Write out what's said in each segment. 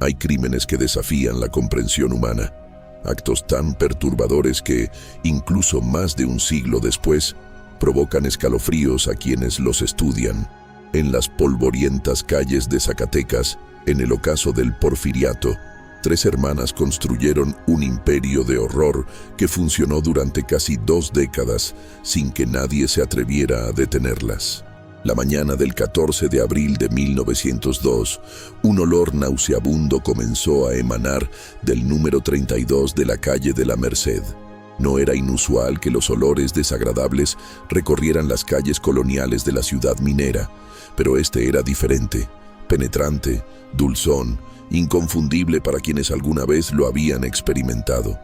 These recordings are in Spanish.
Hay crímenes que desafían la comprensión humana, actos tan perturbadores que, incluso más de un siglo después, provocan escalofríos a quienes los estudian. En las polvorientas calles de Zacatecas, en el ocaso del Porfiriato, 3 hermanas construyeron un imperio de horror que funcionó durante casi 2 décadas sin que nadie se atreviera a detenerlas. La mañana del 14 de abril de 1902, un olor nauseabundo comenzó a emanar del número 32 de la calle de la Merced. No era inusual que los olores desagradables recorrieran las calles coloniales de la ciudad minera, pero este era diferente, penetrante, dulzón, inconfundible para quienes alguna vez lo habían experimentado.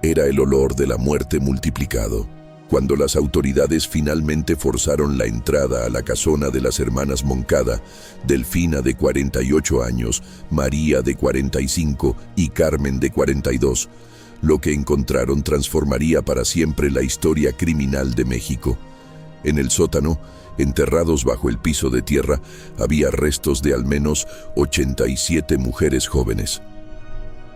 Era el olor de la muerte multiplicado. Cuando las autoridades finalmente forzaron la entrada a la casona de las hermanas Moncada, Delfina de 48 años, María de 45 y Carmen de 42, lo que encontraron transformaría para siempre la historia criminal de México. En el sótano, enterrados bajo el piso de tierra, había restos de al menos 87 mujeres jóvenes.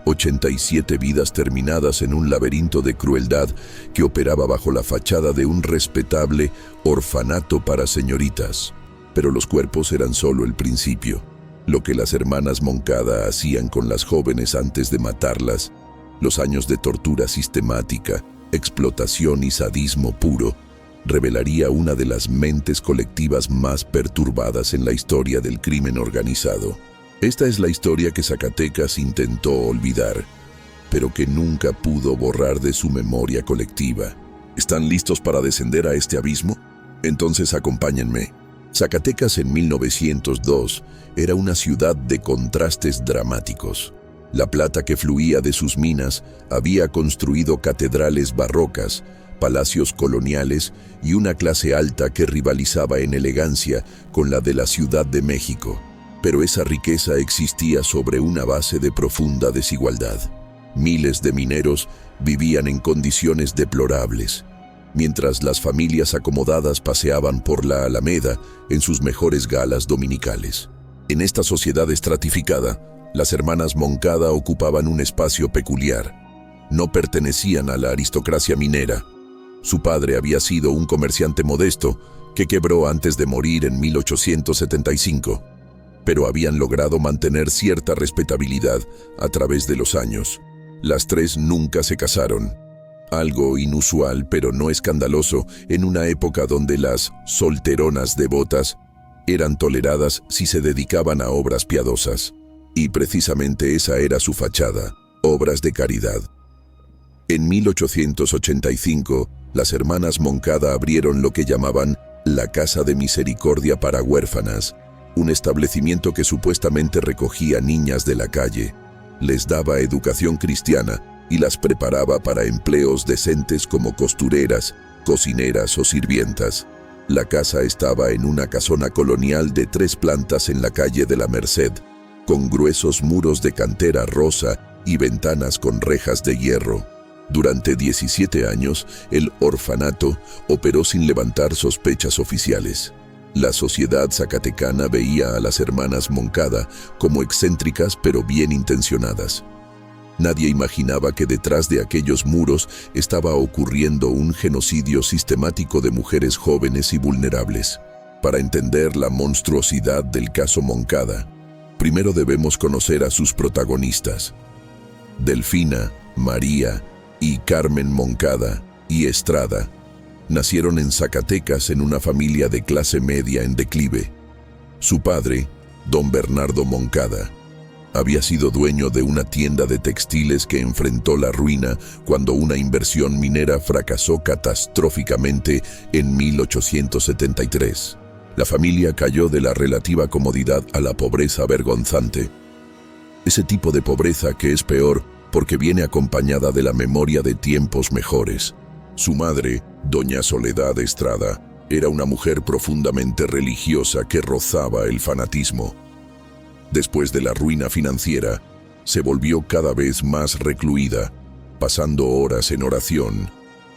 87 vidas terminadas en un laberinto de crueldad que operaba bajo la fachada de un respetable orfanato para señoritas. Pero los cuerpos eran solo el principio. Lo que las hermanas Moncada hacían con las jóvenes antes de matarlas, los años de tortura sistemática, explotación y sadismo puro, revelaría una de las mentes colectivas más perturbadas en la historia del crimen organizado. Esta es la historia que Zacatecas intentó olvidar, pero que nunca pudo borrar de su memoria colectiva. ¿Están listos para descender a este abismo? Entonces acompáñenme. Zacatecas en 1902 era una ciudad de contrastes dramáticos. La plata que fluía de sus minas había construido catedrales barrocas, palacios coloniales y una clase alta que rivalizaba en elegancia con la de la Ciudad de México. Pero esa riqueza existía sobre una base de profunda desigualdad. Miles de mineros vivían en condiciones deplorables, mientras las familias acomodadas paseaban por la Alameda en sus mejores galas dominicales. En esta sociedad estratificada, las hermanas Moncada ocupaban un espacio peculiar. No pertenecían a la aristocracia minera. Su padre había sido un comerciante modesto que quebró antes de morir en 1875. Pero habían logrado mantener cierta respetabilidad a través de los años. Las 3 nunca se casaron. Algo inusual pero no escandaloso en una época donde las solteronas devotas eran toleradas si se dedicaban a obras piadosas. Y precisamente esa era su fachada, obras de caridad. En 1885, las hermanas Moncada abrieron lo que llamaban la Casa de Misericordia para Huérfanas, un establecimiento que supuestamente recogía niñas de la calle, les daba educación cristiana y las preparaba para empleos decentes como costureras, cocineras o sirvientas. La casa estaba en una casona colonial de 3 plantas en la calle de la Merced, con gruesos muros de cantera rosa y ventanas con rejas de hierro. Durante 17 años, el orfanato operó sin levantar sospechas oficiales. La sociedad zacatecana veía a las hermanas Moncada como excéntricas pero bien intencionadas. Nadie imaginaba que detrás de aquellos muros estaba ocurriendo un genocidio sistemático de mujeres jóvenes y vulnerables. Para entender la monstruosidad del caso Moncada, primero debemos conocer a sus protagonistas. Delfina, María y Carmen Moncada y Estrada nacieron en Zacatecas en una familia de clase media en declive. Su padre, don Bernardo Moncada, había sido dueño de una tienda de textiles que enfrentó la ruina cuando una inversión minera fracasó catastróficamente en 1873. La familia cayó de la relativa comodidad a la pobreza vergonzante. Ese tipo de pobreza que es peor porque viene acompañada de la memoria de tiempos mejores. Su madre, doña Soledad Estrada, era una mujer profundamente religiosa que rozaba el fanatismo. Después de la ruina financiera, se volvió cada vez más recluida, pasando horas en oración,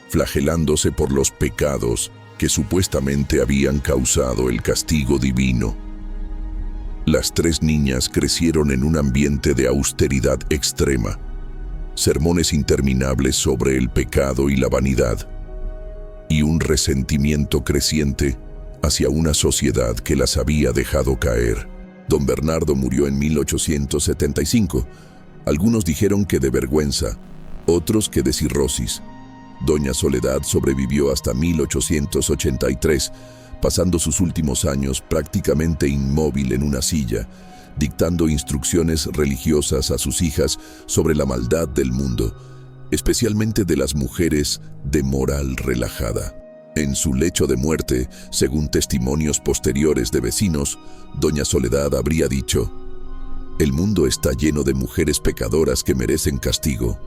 flagelándose por los pecados que supuestamente habían causado el castigo divino. Las tres niñas crecieron en un ambiente de austeridad extrema, sermones interminables sobre el pecado y la vanidad, y un resentimiento creciente hacia una sociedad que las había dejado caer. Don Bernardo murió en 1875. Algunos dijeron que de vergüenza, otros que de cirrosis. Doña Soledad sobrevivió hasta 1883, pasando sus últimos años prácticamente inmóvil en una silla, dictando instrucciones religiosas a sus hijas sobre la maldad del mundo, especialmente de las mujeres de moral relajada. En su lecho de muerte, según testimonios posteriores de vecinos, doña Soledad habría dicho: «El mundo está lleno de mujeres pecadoras que merecen castigo.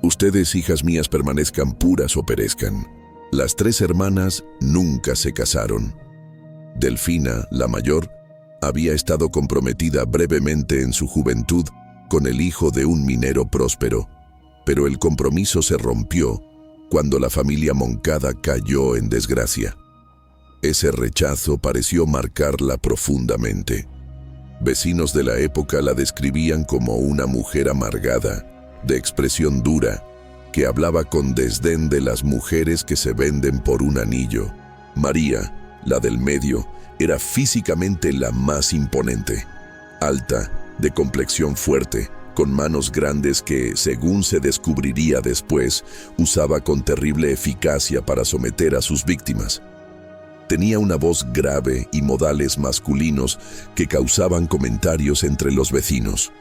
Ustedes, hijas mías, permanezcan puras o perezcan». Las tres hermanas nunca se casaron. Delfina, la mayor, había estado comprometida brevemente en su juventud con el hijo de un minero próspero, pero el compromiso se rompió cuando la familia Moncada cayó en desgracia. Ese rechazo pareció marcarla profundamente. Vecinos de la época la describían como una mujer amargada, de expresión dura, que hablaba con desdén de las mujeres que se venden por un anillo. María, la del medio, era físicamente la más imponente. Alta, de complexión fuerte, con manos grandes que, según se descubriría después, usaba con terrible eficacia para someter a sus víctimas. Tenía una voz grave y modales masculinos que causaban comentarios entre los vecinos.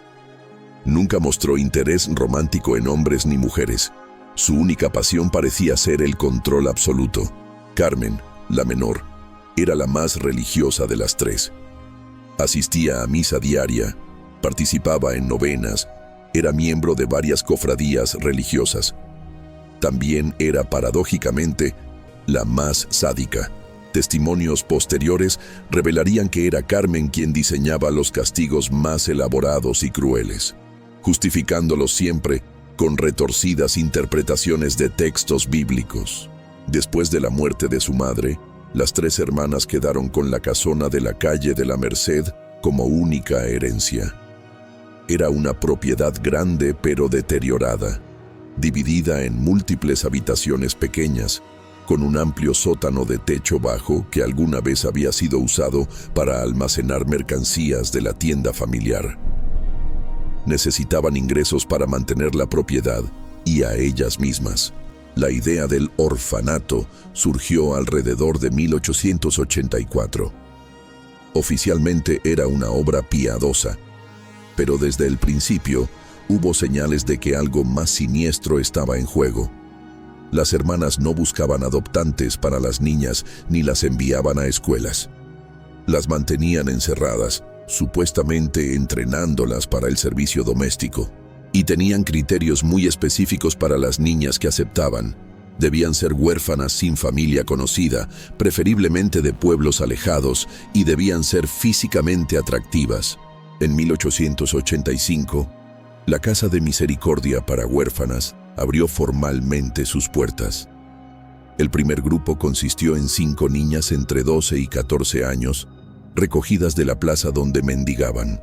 Nunca mostró interés romántico en hombres ni mujeres. Su única pasión parecía ser el control absoluto. Carmen, la menor, era la más religiosa de las tres. Asistía a misa diaria, participaba en novenas, era miembro de varias cofradías religiosas. También era, paradójicamente, la más sádica. Testimonios posteriores revelarían que era Carmen quien diseñaba los castigos más elaborados y crueles, justificándolos siempre con retorcidas interpretaciones de textos bíblicos. Después de la muerte de su madre, las tres hermanas quedaron con la casona de la calle de la Merced como única herencia. Era una propiedad grande pero deteriorada, dividida en múltiples habitaciones pequeñas, con un amplio sótano de techo bajo que alguna vez había sido usado para almacenar mercancías de la tienda familiar. Necesitaban ingresos para mantener la propiedad y a ellas mismas. La idea del orfanato surgió alrededor de 1884. Oficialmente era una obra piadosa, pero desde el principio hubo señales de que algo más siniestro estaba en juego. Las hermanas no buscaban adoptantes para las niñas ni las enviaban a escuelas. Las mantenían encerradas, supuestamente entrenándolas para el servicio doméstico. Y tenían criterios muy específicos para las niñas que aceptaban. Debían ser huérfanas sin familia conocida, preferiblemente de pueblos alejados, y debían ser físicamente atractivas. En 1885, la Casa de Misericordia para Huérfanas abrió formalmente sus puertas. El primer grupo consistió en 5 niñas entre 12 y 14 años, recogidas de la plaza donde mendigaban.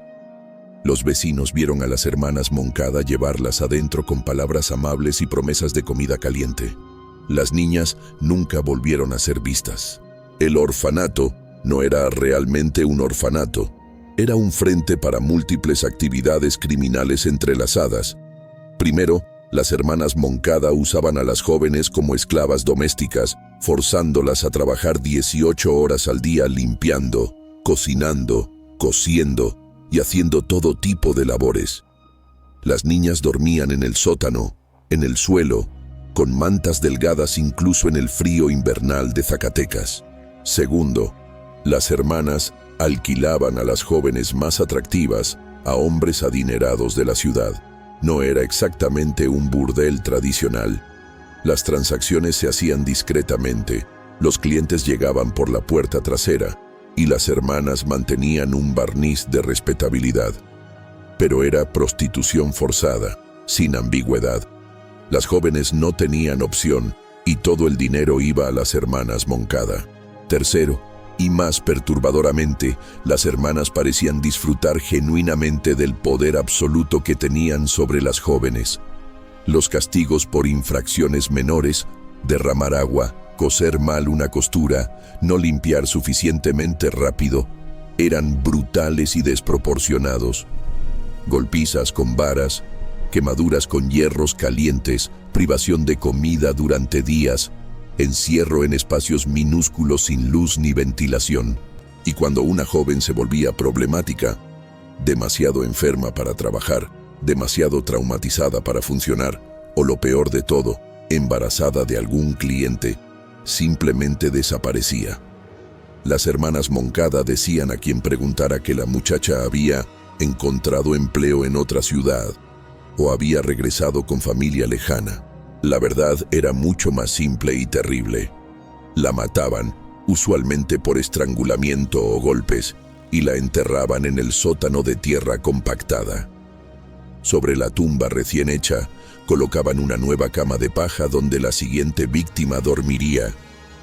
Los vecinos vieron a las hermanas Moncada llevarlas adentro con palabras amables y promesas de comida caliente. Las niñas nunca volvieron a ser vistas. El orfanato no era realmente un orfanato, era un frente para múltiples actividades criminales entrelazadas. Primero, las hermanas Moncada usaban a las jóvenes como esclavas domésticas, forzándolas a trabajar 18 horas al día limpiando, cocinando, cosiendo y haciendo todo tipo de labores. Las niñas dormían en el sótano, en el suelo, con mantas delgadas incluso en el frío invernal de Zacatecas. Segundo, las hermanas alquilaban a las jóvenes más atractivas a hombres adinerados de la ciudad. No era exactamente un burdel tradicional. Las transacciones se hacían discretamente, los clientes llegaban por la puerta trasera y las hermanas mantenían un barniz de respetabilidad. Pero era prostitución forzada, sin ambigüedad. Las jóvenes no tenían opción y todo el dinero iba a las hermanas Moncada. Tercero, Y más perturbadoramente, las hermanas parecían disfrutar genuinamente del poder absoluto que tenían sobre las jóvenes. Los castigos por infracciones menores, derramar agua, coser mal una costura, no limpiar suficientemente rápido, eran brutales y desproporcionados. Golpizas con varas, quemaduras con hierros calientes, privación de comida durante días, encierro en espacios minúsculos sin luz ni ventilación. Y cuando una joven se volvía problemática, demasiado enferma para trabajar, demasiado traumatizada para funcionar, o lo peor de todo, embarazada de algún cliente, simplemente desaparecía. Las hermanas Moncada decían a quien preguntara que la muchacha había encontrado empleo en otra ciudad o había regresado con familia lejana. La verdad era mucho más simple y terrible. La mataban, usualmente por estrangulamiento o golpes, y la enterraban en el sótano de tierra compactada. Sobre la tumba recién hecha, colocaban una nueva cama de paja donde la siguiente víctima dormiría,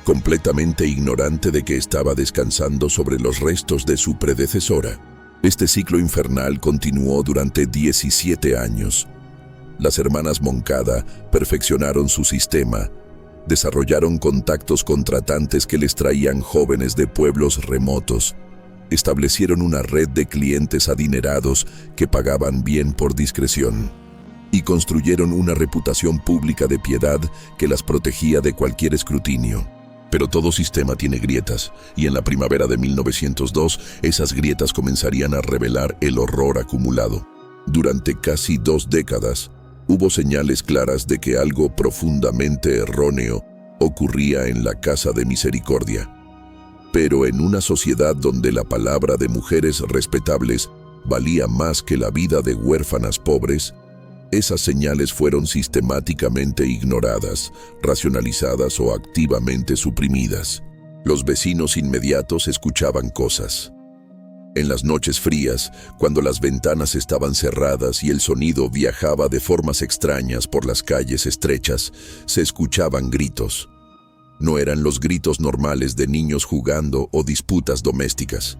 completamente ignorante de que estaba descansando sobre los restos de su predecesora. Este ciclo infernal continuó durante 17 años. Las hermanas Moncada perfeccionaron su sistema, desarrollaron contactos con tratantes que les traían jóvenes de pueblos remotos, establecieron una red de clientes adinerados que pagaban bien por discreción, y construyeron una reputación pública de piedad que las protegía de cualquier escrutinio. Pero todo sistema tiene grietas, y en la primavera de 1902 esas grietas comenzarían a revelar el horror acumulado. Durante casi 2 décadas, hubo señales claras de que algo profundamente erróneo ocurría en la Casa de Misericordia. Pero en una sociedad donde la palabra de mujeres respetables valía más que la vida de huérfanas pobres, esas señales fueron sistemáticamente ignoradas, racionalizadas o activamente suprimidas. Los vecinos inmediatos escuchaban cosas. En las noches frías, cuando las ventanas estaban cerradas y el sonido viajaba de formas extrañas por las calles estrechas, se escuchaban gritos. No eran los gritos normales de niños jugando o disputas domésticas.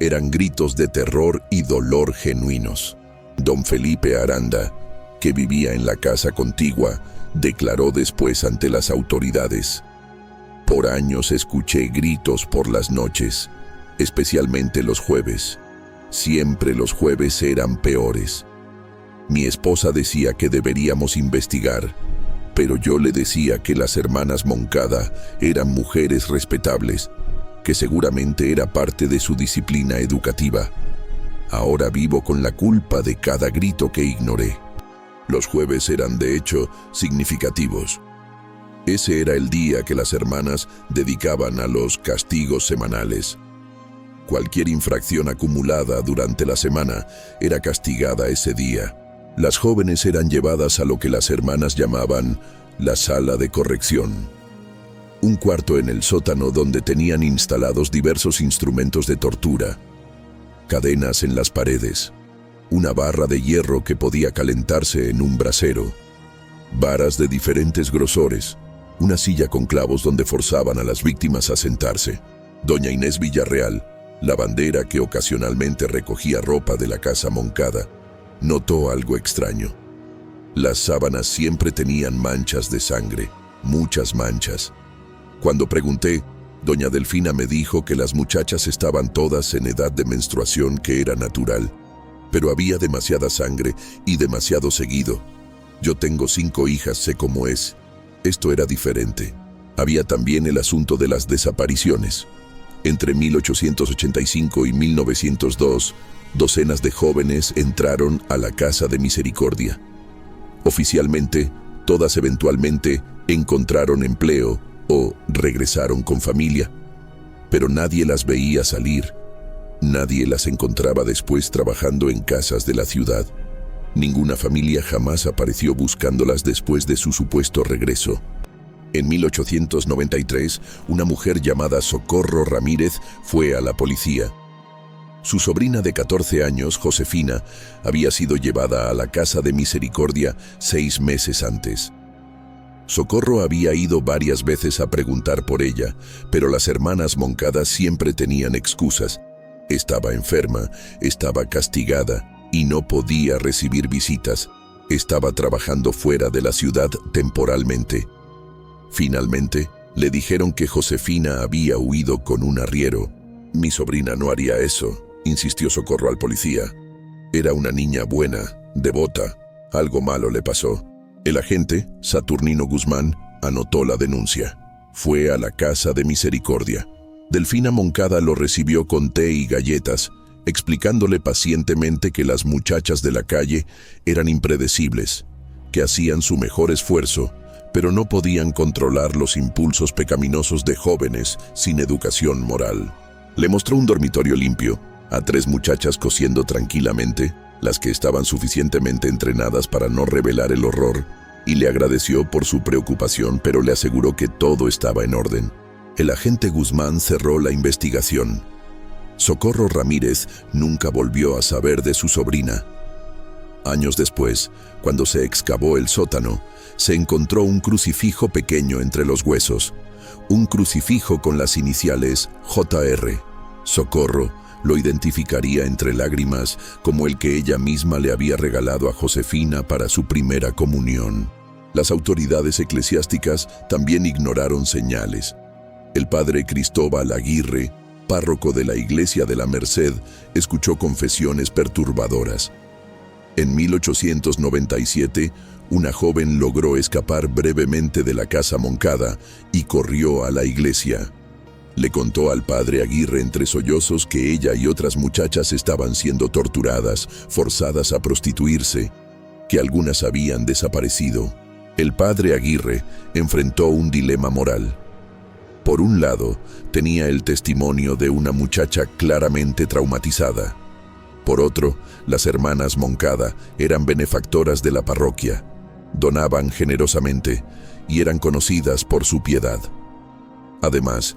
Eran gritos de terror y dolor genuinos. Don Felipe Aranda, que vivía en la casa contigua, declaró después ante las autoridades: «Por años escuché gritos por las noches, especialmente los jueves. Siempre los jueves eran peores. Mi esposa decía que deberíamos investigar, pero yo le decía que las hermanas Moncada eran mujeres respetables, que seguramente era parte de su disciplina educativa. Ahora vivo con la culpa de cada grito que ignoré». Los jueves eran, de hecho, significativos. Ese era el día que las hermanas dedicaban a los castigos semanales. Cualquier infracción acumulada durante la semana era castigada ese día. Las jóvenes eran llevadas a lo que las hermanas llamaban la sala de corrección. Un cuarto en el sótano donde tenían instalados diversos instrumentos de tortura, cadenas en las paredes, una barra de hierro que podía calentarse en un brasero, varas de diferentes grosores, una silla con clavos donde forzaban a las víctimas a sentarse. Doña Inés Villarreal, lavandera que ocasionalmente recogía ropa de la casa Moncada, notó algo extraño. Las sábanas siempre tenían manchas de sangre, muchas manchas. Cuando pregunté, doña Delfina me dijo que las muchachas estaban todas en edad de menstruación, que era natural, pero había demasiada sangre y demasiado seguido. Yo tengo 5 hijas, sé cómo es. Esto era diferente. Había también el asunto de las desapariciones. Entre 1885 y 1902, docenas de jóvenes entraron a la Casa de Misericordia. Oficialmente, todas eventualmente encontraron empleo o regresaron con familia, pero nadie las veía salir. Nadie las encontraba después trabajando en casas de la ciudad. Ninguna familia jamás apareció buscándolas después de su supuesto regreso. En 1893, una mujer llamada Socorro Ramírez fue a la policía. Su sobrina de 14 años, Josefina, había sido llevada a la Casa de Misericordia 6 meses antes. Socorro había ido varias veces a preguntar por ella, pero las hermanas Moncada siempre tenían excusas. Estaba enferma, estaba castigada y no podía recibir visitas. Estaba trabajando fuera de la ciudad temporalmente. Finalmente, le dijeron que Josefina había huido con un arriero. «Mi sobrina no haría eso», insistió Socorro al policía. «Era una niña buena, devota. Algo malo le pasó». El agente, Saturnino Guzmán, anotó la denuncia. Fue a la Casa de Misericordia. Delfina Moncada lo recibió con té y galletas, explicándole pacientemente que las muchachas de la calle eran impredecibles, que hacían su mejor esfuerzo, pero no podían controlar los impulsos pecaminosos de jóvenes sin educación moral. Le mostró un dormitorio limpio, a 3 muchachas cosiendo tranquilamente, las que estaban suficientemente entrenadas para no revelar el horror, y le agradeció por su preocupación, pero le aseguró que todo estaba en orden. El agente Guzmán cerró la investigación. Socorro Ramírez nunca volvió a saber de su sobrina. Años después, cuando se excavó el sótano, se encontró un crucifijo pequeño entre los huesos, un crucifijo con las iniciales JR. Socorro lo identificaría entre lágrimas como el que ella misma le había regalado a Josefina para su primera comunión. Las autoridades eclesiásticas también ignoraron señales. El padre Cristóbal Aguirre, párroco de la Iglesia de la Merced, escuchó confesiones perturbadoras. En 1897, una joven logró escapar brevemente de la casa Moncada y corrió a la iglesia. Le contó al padre Aguirre entre sollozos que ella y otras muchachas estaban siendo torturadas, forzadas a prostituirse, que algunas habían desaparecido. El padre Aguirre enfrentó un dilema moral. Por un lado, tenía el testimonio de una muchacha claramente traumatizada. Por otro, las hermanas Moncada eran benefactoras de la parroquia, donaban generosamente y eran conocidas por su piedad. Además,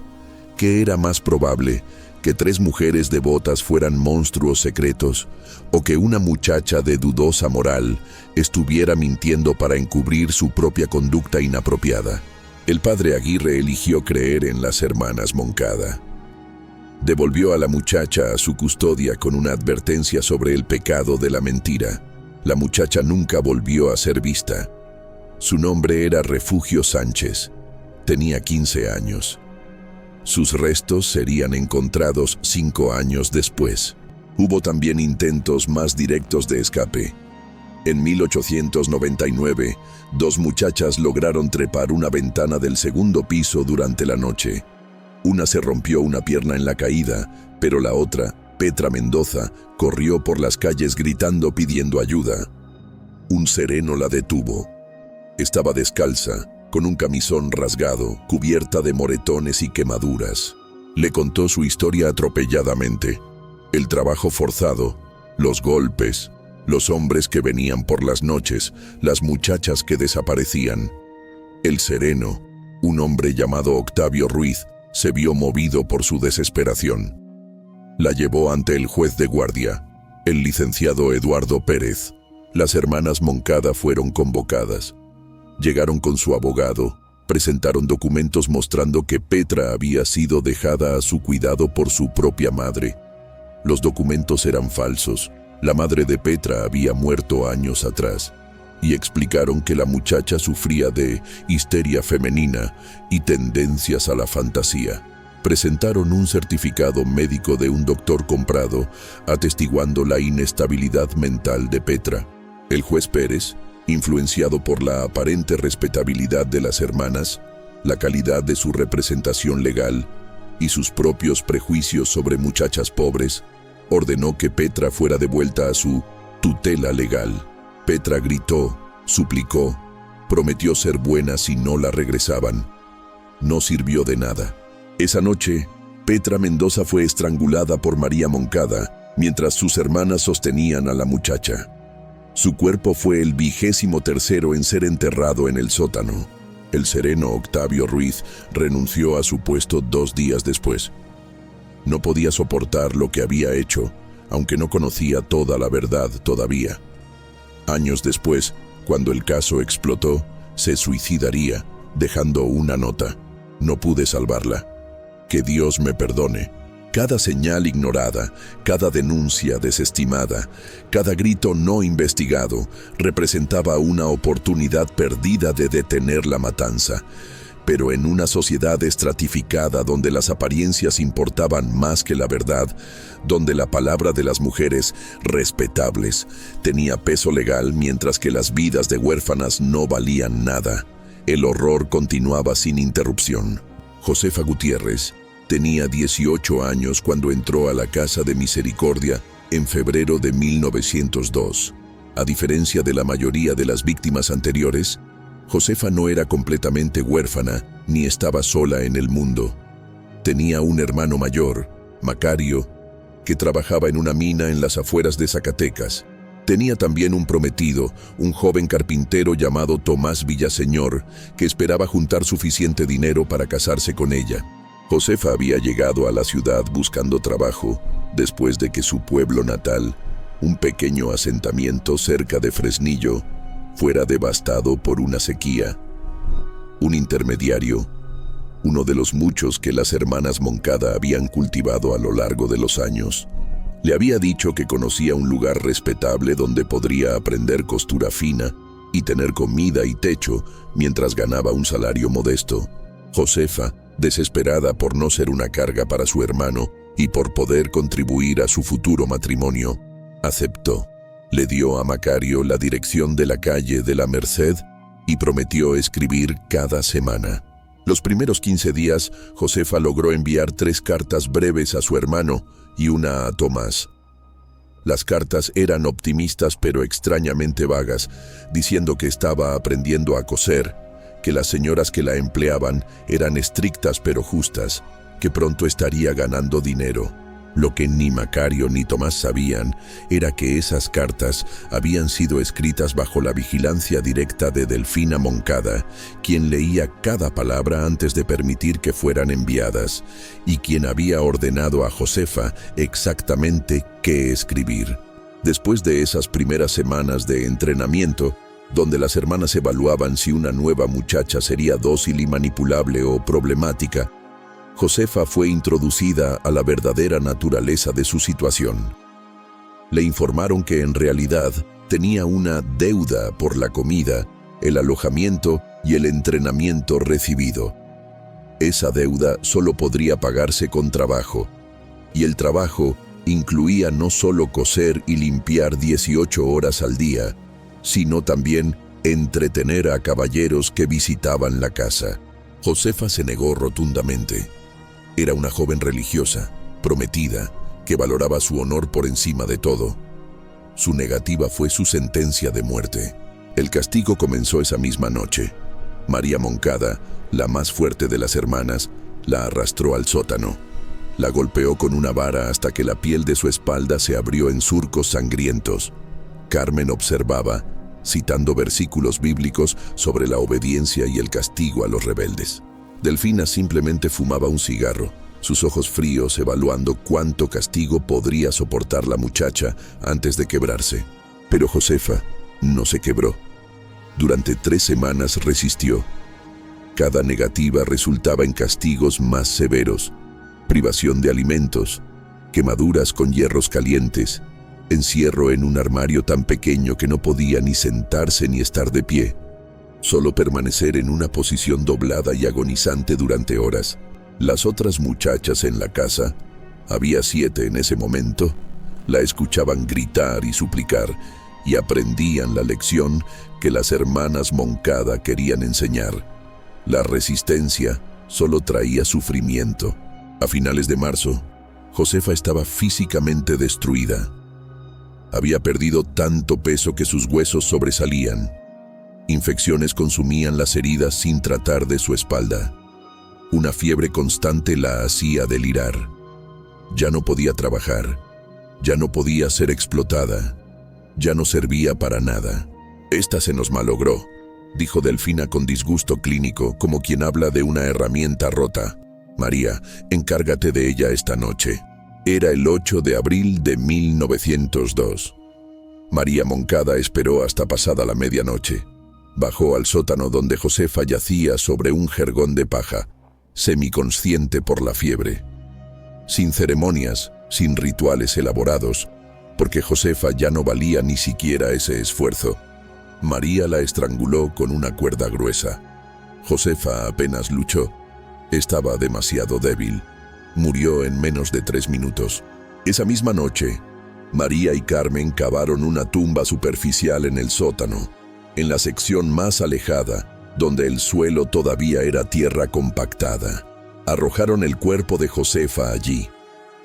¿qué era más probable? ¿Que 3 mujeres devotas fueran monstruos secretos o que una muchacha de dudosa moral estuviera mintiendo para encubrir su propia conducta inapropiada? El padre Aguirre eligió creer en las hermanas Moncada. Devolvió a la muchacha a su custodia con una advertencia sobre el pecado de la mentira. La muchacha nunca volvió a ser vista. Su nombre era Refugio Sánchez. Tenía 15 años. Sus restos serían encontrados 5 años después. Hubo también intentos más directos de escape. En 1899, 2 muchachas lograron trepar una ventana del 2º piso durante la noche. Una se rompió una pierna en la caída, pero la otra, Petra Mendoza, corrió por las calles gritando pidiendo ayuda. Un sereno la detuvo. Estaba descalza, con un camisón rasgado, cubierta de moretones y quemaduras. Le contó su historia atropelladamente. El trabajo forzado, los golpes, los hombres que venían por las noches, las muchachas que desaparecían. El sereno, un hombre llamado Octavio Ruiz, se vio movido por su desesperación. La llevó ante el juez de guardia, el licenciado Eduardo Pérez. Las hermanas Moncada fueron convocadas. Llegaron con su abogado, presentaron documentos mostrando que Petra había sido dejada a su cuidado por su propia madre. Los documentos eran falsos. La madre de Petra había muerto años atrás. Y explicaron que la muchacha sufría de histeria femenina y tendencias a la fantasía. Presentaron un certificado médico de un doctor comprado, atestiguando la inestabilidad mental de Petra. El juez Pérez, influenciado por la aparente respetabilidad de las hermanas, la calidad de su representación legal y sus propios prejuicios sobre muchachas pobres, ordenó que Petra fuera devuelta a su tutela legal. Petra gritó, suplicó, prometió ser buena si no la regresaban. No sirvió de nada. Esa noche, Petra Mendoza fue estrangulada por María Moncada, mientras sus hermanas sostenían a la muchacha. Su cuerpo fue el 23º en ser enterrado en el sótano. El sereno Octavio Ruiz renunció a su puesto 2 días después. No podía soportar lo que había hecho, aunque no conocía toda la verdad todavía. Años después, cuando el caso explotó, se suicidaría, dejando una nota. No pude salvarla. Que Dios me perdone. Cada señal ignorada, cada denuncia desestimada, cada grito no investigado representaba una oportunidad perdida de detener la matanza. Pero en una sociedad estratificada donde las apariencias importaban más que la verdad, donde la palabra de las mujeres, respetables, tenía peso legal mientras que las vidas de huérfanas no valían nada, el horror continuaba sin interrupción. Josefa Gutiérrez tenía 18 años cuando entró a la Casa de Misericordia en febrero de 1902. A diferencia de la mayoría de las víctimas anteriores, Josefa no era completamente huérfana ni estaba sola en el mundo. Tenía un hermano mayor, Macario, que trabajaba en una mina en las afueras de Zacatecas. Tenía también un prometido, un joven carpintero llamado Tomás Villaseñor, que esperaba juntar suficiente dinero para casarse con ella. Josefa había llegado a la ciudad buscando trabajo después de que su pueblo natal, un pequeño asentamiento cerca de Fresnillo, fuera devastado por una sequía. Un intermediario, uno de los muchos que las hermanas Moncada habían cultivado a lo largo de los años, le había dicho que conocía un lugar respetable donde podría aprender costura fina y tener comida y techo mientras ganaba un salario modesto. Josefa, desesperada por no ser una carga para su hermano y por poder contribuir a su futuro matrimonio, aceptó. Le dio a Macario la dirección de la calle de la Merced y prometió escribir cada semana. Los primeros 15 días, Josefa logró enviar 3 cartas breves a su hermano y una a Tomás. Las cartas eran optimistas pero extrañamente vagas, diciendo que estaba aprendiendo a coser, que las señoras que la empleaban eran estrictas pero justas, que pronto estaría ganando dinero. Lo que ni Macario ni Tomás sabían era que esas cartas habían sido escritas bajo la vigilancia directa de Delfina Moncada, quien leía cada palabra antes de permitir que fueran enviadas, y quien había ordenado a Josefa exactamente qué escribir. Después de esas primeras semanas de entrenamiento, donde las hermanas evaluaban si una nueva muchacha sería dócil y manipulable o problemática, Josefa fue introducida a la verdadera naturaleza de su situación. Le informaron que en realidad tenía una deuda por la comida, el alojamiento y el entrenamiento recibido. Esa deuda solo podría pagarse con trabajo, y el trabajo incluía no solo coser y limpiar 18 horas al día, sino también entretener a caballeros que visitaban la casa. Josefa se negó rotundamente. Era una joven religiosa, prometida, que valoraba su honor por encima de todo. Su negativa fue su sentencia de muerte. El castigo comenzó esa misma noche. María Moncada, la más fuerte de las hermanas, la arrastró al sótano. La golpeó con una vara hasta que la piel de su espalda se abrió en surcos sangrientos. Carmen observaba, citando versículos bíblicos sobre la obediencia y el castigo a los rebeldes. Delfina simplemente fumaba un cigarro, sus ojos fríos evaluando cuánto castigo podría soportar la muchacha antes de quebrarse. Pero Josefa no se quebró. Durante 3 semanas resistió. Cada negativa resultaba en castigos más severos: privación de alimentos, quemaduras con hierros calientes, encierro en un armario tan pequeño que no podía ni sentarse ni estar de pie, solo permanecer en una posición doblada y agonizante durante horas. Las otras muchachas en la casa, había 7 en ese momento, la escuchaban gritar y suplicar y aprendían la lección que las hermanas Moncada querían enseñar. La resistencia solo traía sufrimiento. A finales de marzo, Josefa estaba físicamente destruida. Había perdido tanto peso que sus huesos sobresalían. Infecciones consumían las heridas sin tratar de su espalda. Una fiebre constante la hacía delirar. Ya no podía trabajar. Ya no podía ser explotada. Ya no servía para nada. «Esta se nos malogró», dijo Delfina con disgusto clínico, como quien habla de una herramienta rota. «María, encárgate de ella esta noche». Era el 8 de abril de 1902. María Moncada esperó hasta pasada la medianoche. Bajó al sótano donde Josefa yacía sobre un jergón de paja, semiconsciente por la fiebre. Sin ceremonias, sin rituales elaborados, porque Josefa ya no valía ni siquiera ese esfuerzo. María la estranguló con una cuerda gruesa. Josefa apenas luchó. Estaba demasiado débil. Murió en menos de 3 minutos. Esa misma noche, María y Carmen cavaron una tumba superficial en el sótano, en la sección más alejada, donde el suelo todavía era tierra compactada. Arrojaron el cuerpo de Josefa allí.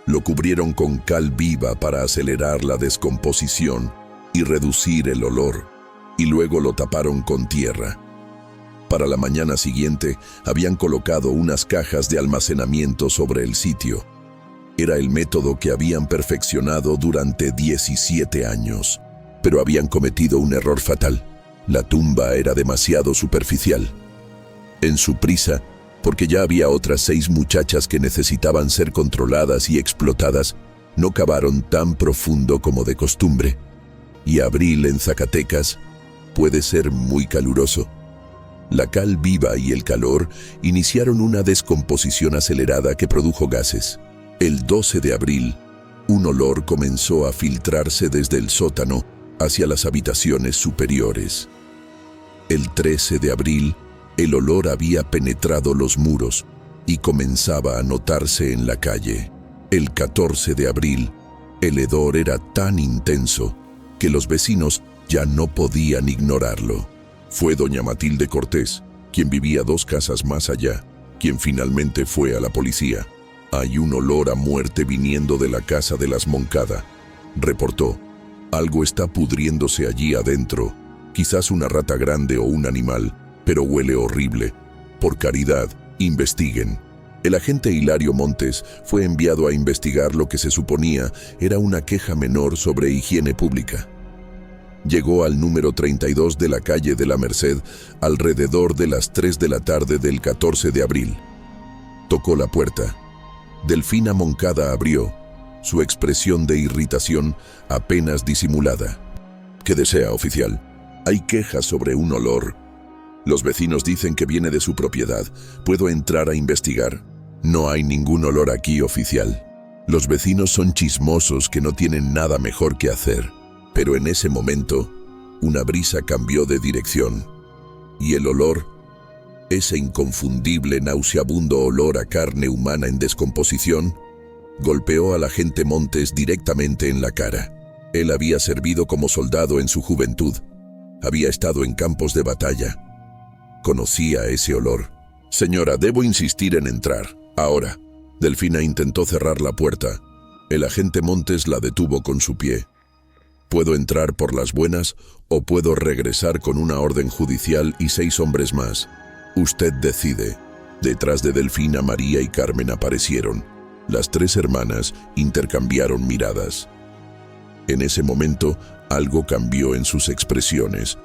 Lo cubrieron con cal viva para acelerar la descomposición y reducir el olor, y luego lo taparon con tierra. Para la mañana siguiente, habían colocado unas cajas de almacenamiento sobre el sitio. Era el método que habían perfeccionado durante 17 años, pero habían cometido un error fatal. La tumba era demasiado superficial. En su prisa, porque ya había otras 6 muchachas que necesitaban ser controladas y explotadas, no cavaron tan profundo como de costumbre. Y abril en Zacatecas puede ser muy caluroso. La cal viva y el calor iniciaron una descomposición acelerada que produjo gases. El 12 de abril, un olor comenzó a filtrarse desde el sótano hacia las habitaciones superiores. El 13 de abril, el olor había penetrado los muros y comenzaba a notarse en la calle. El 14 de abril, el hedor era tan intenso que los vecinos ya no podían ignorarlo. Fue doña Matilde Cortés, quien vivía 2 casas más allá, quien finalmente fue a la policía. «Hay un olor a muerte viniendo de la casa de las Moncada», reportó. «Algo está pudriéndose allí adentro, quizás una rata grande o un animal, pero huele horrible. Por caridad, investiguen». El agente Hilario Montes fue enviado a investigar lo que se suponía era una queja menor sobre higiene pública. Llegó al número 32 de la calle de la Merced alrededor de las 3 de la tarde del 14 de abril. Tocó la puerta. Delfina Moncada abrió, su expresión de irritación apenas disimulada. «¿Qué desea, oficial? Hay quejas sobre un olor. Los vecinos dicen que viene de su propiedad. ¿Puedo entrar a investigar?» «No hay ningún olor aquí, oficial. Los vecinos son chismosos que no tienen nada mejor que hacer». Pero en ese momento, una brisa cambió de dirección, y el olor, ese inconfundible, nauseabundo olor a carne humana en descomposición, golpeó al agente Montes directamente en la cara. Él había servido como soldado en su juventud, había estado en campos de batalla. Conocía ese olor. «Señora, debo insistir en entrar. Ahora». Delfina intentó cerrar la puerta. El agente Montes la detuvo con su pie. «Puedo entrar por las buenas o puedo regresar con una orden judicial y 6 hombres más. Usted decide». Detrás de Delfina, María y Carmen aparecieron. Las 3 hermanas intercambiaron miradas. En ese momento, algo cambió en sus expresiones.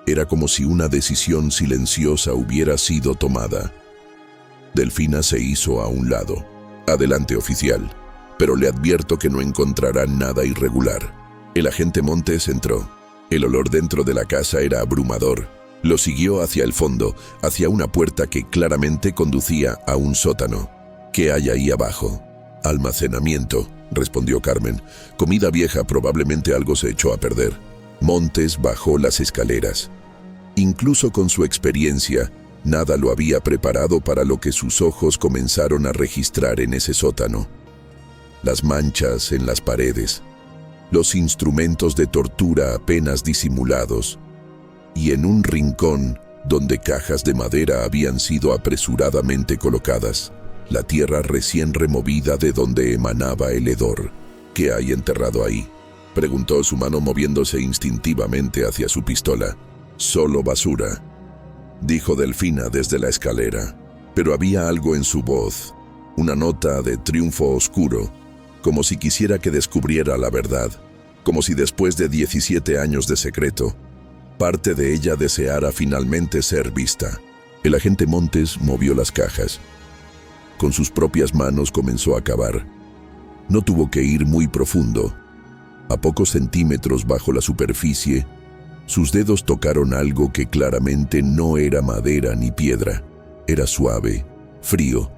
Era como si una decisión silenciosa hubiera sido tomada. Delfina se hizo a un lado. «Adelante, oficial, pero le advierto que no encontrará nada irregular». El agente Montes entró. El olor dentro de la casa era abrumador. Lo siguió hacia el fondo, hacia una puerta que claramente conducía a un sótano. «¿Qué hay ahí abajo?» «Almacenamiento», respondió Carmen. «Comida vieja, probablemente algo se echó a perder». Montes bajó las escaleras. Incluso con su experiencia, nada lo había preparado para lo que sus ojos comenzaron a registrar en ese sótano. Las manchas en las paredes, los instrumentos de tortura apenas disimulados, y en un rincón donde cajas de madera habían sido apresuradamente colocadas, la tierra recién removida de donde emanaba el hedor. «¿Qué hay enterrado ahí?», preguntó, su mano moviéndose instintivamente hacia su pistola. «Solo basura», dijo Delfina desde la escalera, pero había algo en su voz, una nota de triunfo oscuro, como si quisiera que descubriera la verdad, como si después de 17 años de secreto, parte de ella deseara finalmente ser vista. El agente Montes movió las cajas. Con sus propias manos comenzó a cavar. No tuvo que ir muy profundo. A pocos centímetros bajo la superficie, Sus dedos tocaron algo que claramente no era madera ni piedra. Era suave, frío,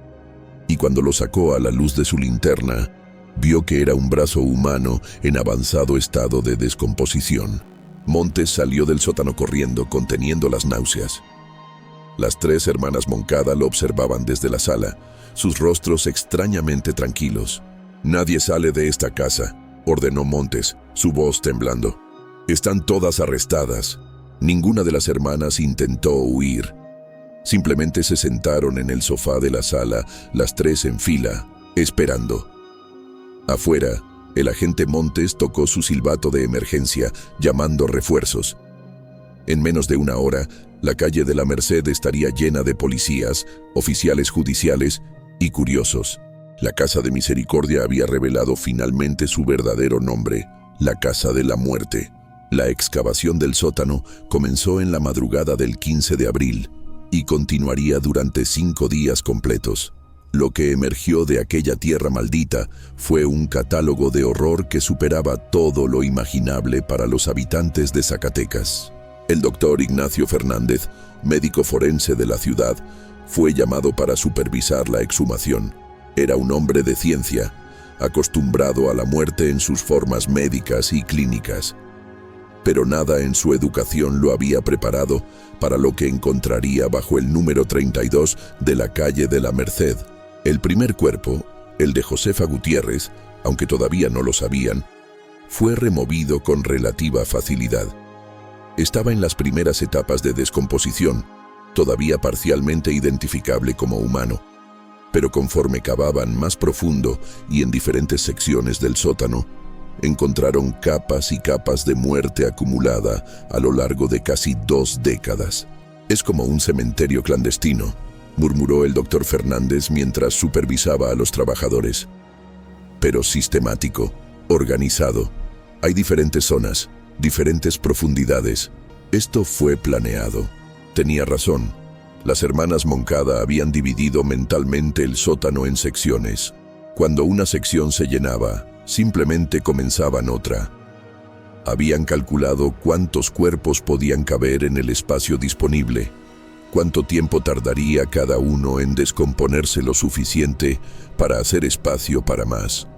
y cuando lo sacó a la luz de su linterna, vio que era un brazo humano en avanzado estado de descomposición. Montes salió del sótano corriendo, conteniendo las náuseas. Las 3 hermanas Moncada lo observaban desde la sala, sus rostros extrañamente tranquilos. «Nadie sale de esta casa», ordenó Montes, su voz temblando. «Están todas arrestadas». Ninguna de las hermanas intentó huir. Simplemente se sentaron en el sofá de la sala, las 3 en fila, esperando. Afuera, el agente Montes tocó su silbato de emergencia, llamando refuerzos. En menos de una hora, la calle de la Merced estaría llena de policías, oficiales judiciales y curiosos. La Casa de Misericordia había revelado finalmente su verdadero nombre, la Casa de la Muerte. La excavación del sótano comenzó en la madrugada del 15 de abril y continuaría durante 5 días completos. Lo que emergió de aquella tierra maldita fue un catálogo de horror que superaba todo lo imaginable para los habitantes de Zacatecas. El doctor Ignacio Fernández, médico forense de la ciudad, fue llamado para supervisar la exhumación. Era un hombre de ciencia, acostumbrado a la muerte en sus formas médicas y clínicas. Pero nada en su educación lo había preparado para lo que encontraría bajo el número 32 de la calle de la Merced. El primer cuerpo, el de Josefa Gutiérrez, aunque todavía no lo sabían, fue removido con relativa facilidad. Estaba en las primeras etapas de descomposición, todavía parcialmente identificable como humano. Pero conforme cavaban más profundo y en diferentes secciones del sótano, encontraron capas y capas de muerte acumulada a lo largo de casi 2 décadas. «Es como un cementerio clandestino», murmuró el doctor Fernández mientras supervisaba a los trabajadores. «Pero sistemático, organizado. Hay diferentes zonas, diferentes profundidades. Esto fue planeado». Tenía razón. Las hermanas Moncada habían dividido mentalmente el sótano en secciones. Cuando una sección se llenaba, simplemente comenzaban otra. Habían calculado cuántos cuerpos podían caber en el espacio disponible, cuánto tiempo tardaría cada uno en descomponerse lo suficiente para hacer espacio para más.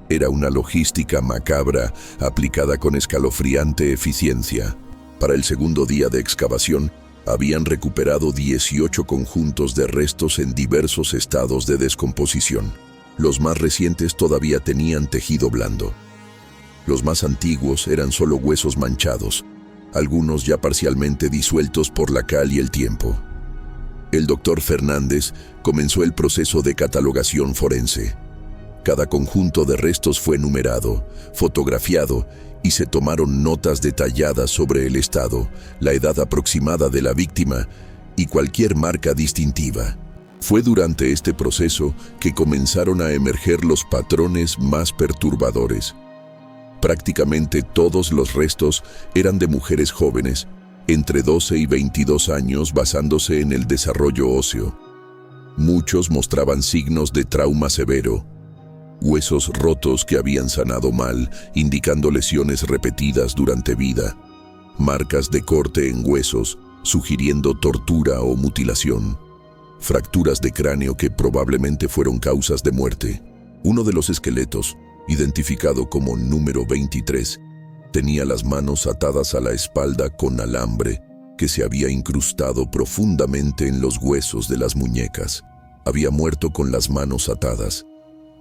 Era una logística macabra aplicada con escalofriante eficiencia. Para el segundo día de excavación, habían recuperado 18 conjuntos de restos en diversos estados de descomposición. Los más recientes todavía tenían tejido blando. Los más antiguos eran solo huesos manchados, algunos ya parcialmente disueltos por la cal y el tiempo. El doctor Fernández comenzó el proceso de catalogación forense. Cada conjunto de restos fue numerado, fotografiado y se tomaron notas detalladas sobre el estado, la edad aproximada de la víctima y cualquier marca distintiva. Fue durante este proceso que comenzaron a emerger los patrones más perturbadores. Prácticamente todos los restos eran de mujeres jóvenes, entre 12 y 22 años, basándose en el desarrollo óseo. Muchos mostraban signos de trauma severo, huesos rotos que habían sanado mal, indicando lesiones repetidas durante vida, marcas de corte en huesos, sugiriendo tortura o mutilación, fracturas de cráneo que probablemente fueron causas de muerte. Uno de los esqueletos, identificado como número 23, tenía las manos atadas a la espalda con alambre que se había incrustado profundamente en los huesos de las muñecas. Había muerto con las manos atadas.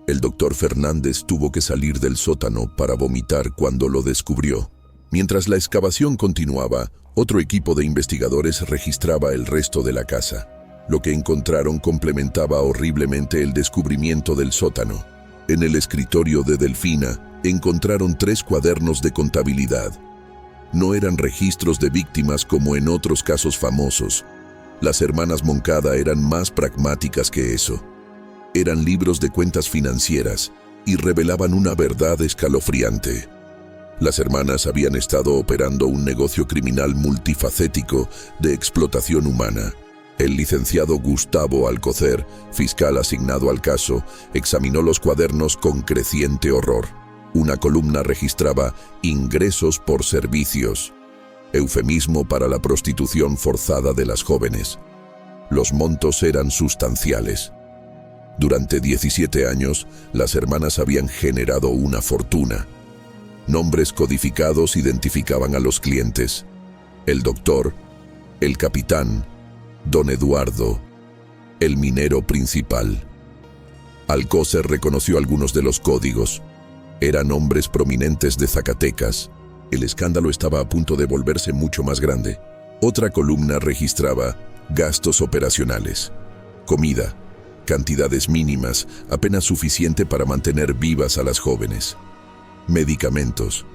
El doctor Fernández tuvo que salir del sótano para vomitar cuando lo descubrió. Mientras la excavación continuaba, otro equipo de investigadores registraba el resto de la casa. Lo que encontraron complementaba horriblemente el descubrimiento del sótano. En el escritorio de Delfina encontraron 3 cuadernos de contabilidad. No eran registros de víctimas como en otros casos famosos. Las hermanas Moncada eran más pragmáticas que eso. Eran libros de cuentas financieras y revelaban una verdad escalofriante. Las hermanas habían estado operando un negocio criminal multifacético de explotación humana. El licenciado Gustavo Alcocer, fiscal asignado al caso, examinó los cuadernos con creciente horror. Una columna registraba ingresos por servicios. eufemismo para la prostitución forzada de las jóvenes. Los montos eran sustanciales. Durante 17 años, las hermanas habían generado una fortuna. Nombres codificados identificaban a los clientes: el doctor, el capitán, don Eduardo, el minero principal. Alcocer reconoció algunos de los códigos. Eran hombres prominentes de Zacatecas. El escándalo estaba a punto de volverse mucho más grande. Otra columna registraba gastos operacionales, comida, cantidades mínimas, apenas suficiente para mantener vivas a las jóvenes. Medicamentos,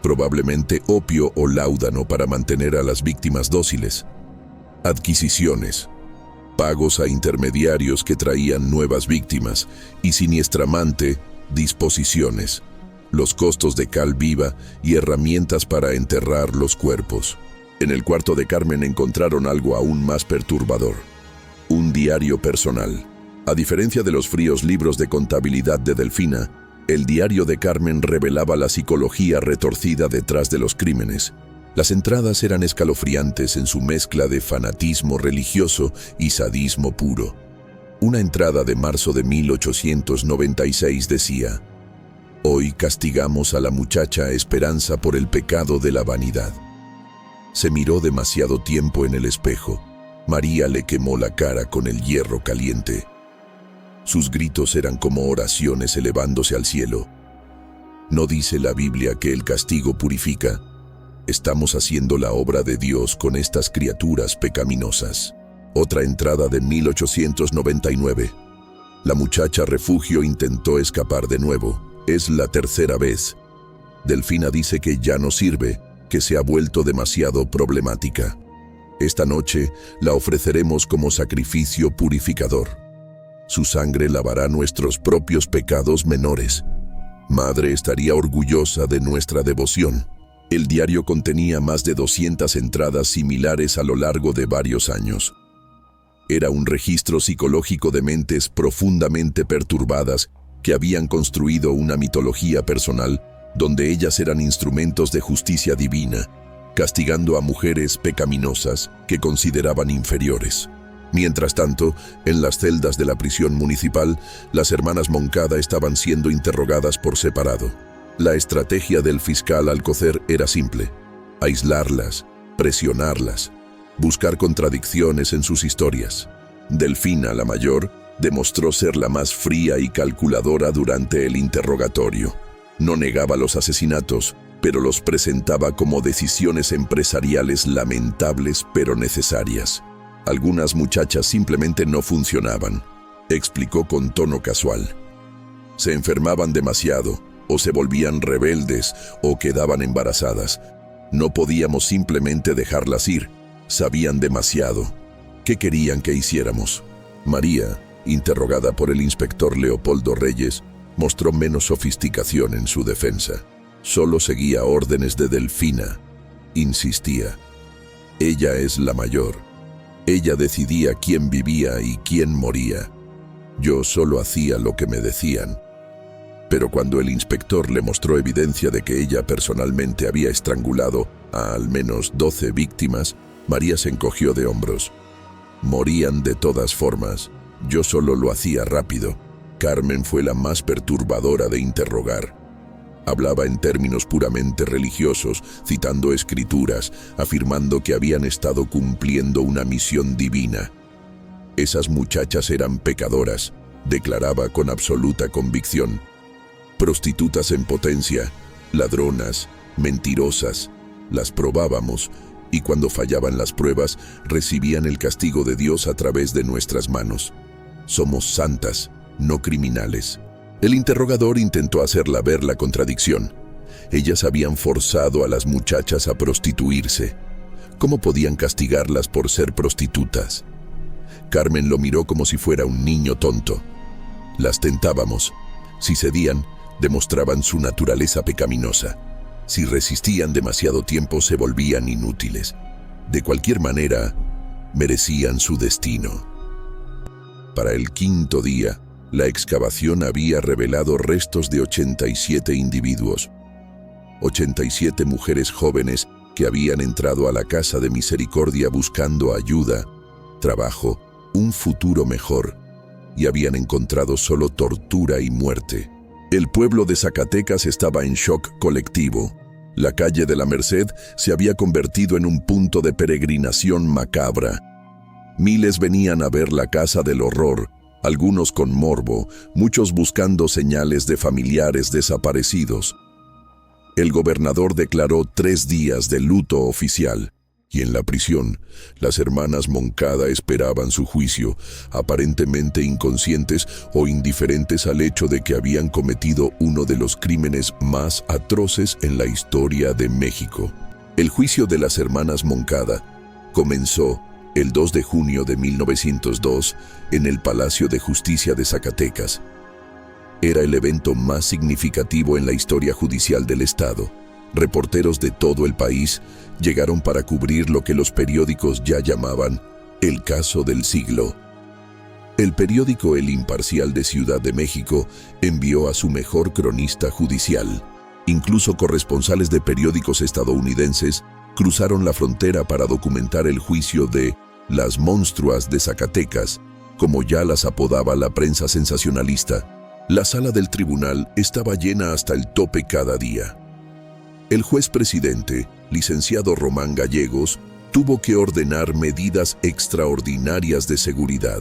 probablemente opio o láudano para mantener a las víctimas dóciles. Adquisiciones, pagos a intermediarios que traían nuevas víctimas y siniestramante, disposiciones, los costos de cal viva y herramientas para enterrar los cuerpos. En el cuarto de Carmen encontraron algo aún más perturbador: un diario personal. A diferencia de los fríos libros de contabilidad de Delfina, el diario de Carmen revelaba la psicología retorcida detrás de los crímenes. Las entradas eran escalofriantes en su mezcla de fanatismo religioso y sadismo puro. Una entrada de marzo de 1896 decía: «Hoy castigamos a la muchacha Esperanza por el pecado de la vanidad». Se miró demasiado tiempo en el espejo. María le quemó la cara con el hierro caliente. Sus gritos eran como oraciones elevándose al cielo. ¿No dice la Biblia que el castigo purifica? Estamos haciendo la obra de Dios con estas criaturas pecaminosas. Otra entrada de 1899. La muchacha refugio intentó escapar de nuevo. Es la tercera vez. Delfina dice que ya no sirve, que se ha vuelto demasiado problemática. Esta noche la ofreceremos como sacrificio purificador. Su sangre lavará nuestros propios pecados menores. Madre estaría orgullosa de nuestra devoción. El diario contenía más de 200 entradas similares a lo largo de varios años. Era un registro psicológico de mentes profundamente perturbadas que habían construido una mitología personal donde ellas eran instrumentos de justicia divina, castigando a mujeres pecaminosas que consideraban inferiores. Mientras tanto, en las celdas de la prisión municipal, las hermanas Moncada estaban siendo interrogadas por separado. La estrategia del fiscal Alcocer era simple: aislarlas, presionarlas, buscar contradicciones en sus historias. Delfina, la mayor, demostró ser la más fría y calculadora durante el interrogatorio. No negaba los asesinatos, pero los presentaba como decisiones empresariales lamentables pero necesarias. Algunas muchachas simplemente no funcionaban, explicó con tono casual. Se enfermaban demasiado, o se volvían rebeldes, o quedaban embarazadas. No podíamos simplemente dejarlas ir. Sabían demasiado. ¿Qué querían que hiciéramos? María, interrogada por el inspector Leopoldo Reyes, mostró menos sofisticación en su defensa. Solo seguía órdenes de Delfina. Insistía: ella es la mayor. Ella decidía quién vivía y quién moría. Yo solo hacía lo que me decían. Pero cuando el inspector le mostró evidencia de que ella personalmente había estrangulado a al menos 12 víctimas, María se encogió de hombros. Morían de todas formas. Yo solo lo hacía rápido. Carmen fue la más perturbadora de interrogar. Hablaba en términos puramente religiosos, citando escrituras, afirmando que habían estado cumpliendo una misión divina. Esas muchachas eran pecadoras, declaraba con absoluta convicción. Prostitutas en potencia, ladronas, mentirosas. Las probábamos, y cuando fallaban las pruebas, recibían el castigo de Dios a través de nuestras manos. Somos santas, no criminales. El interrogador intentó hacerla ver la contradicción. Ellas habían forzado a las muchachas a prostituirse. ¿Cómo podían castigarlas por ser prostitutas? Carmen lo miró como si fuera un niño tonto. Las tentábamos. Si cedían, demostraban su naturaleza pecaminosa. Si resistían demasiado tiempo, se volvían inútiles. De cualquier manera, merecían su destino. Para el quinto día, la excavación había revelado restos de 87 individuos. 87 mujeres jóvenes que habían entrado a la Casa de Misericordia buscando ayuda, trabajo, un futuro mejor, y habían encontrado solo tortura y muerte. El pueblo de Zacatecas estaba en shock colectivo. La calle de la Merced se había convertido en un punto de peregrinación macabra. Miles venían a ver la casa del horror, algunos con morbo, muchos buscando señales de familiares desaparecidos. El gobernador declaró 3 días de luto oficial, y en la prisión, las hermanas Moncada esperaban su juicio, aparentemente inconscientes o indiferentes al hecho de que habían cometido uno de los crímenes más atroces en la historia de México. El juicio de las hermanas Moncada comenzó el 2 de junio de 1902 en el Palacio de Justicia de Zacatecas. Era el evento más significativo en la historia judicial del Estado. Reporteros de todo el país llegaron para cubrir lo que los periódicos ya llamaban el caso del siglo. El periódico El Imparcial de Ciudad de México envió a su mejor cronista judicial. Incluso corresponsales de periódicos estadounidenses cruzaron la frontera para documentar el juicio de las monstruas de Zacatecas, como ya las apodaba la prensa sensacionalista. La sala del tribunal estaba llena hasta el tope cada día. El juez presidente, licenciado Román Gallegos, tuvo que ordenar medidas extraordinarias de seguridad,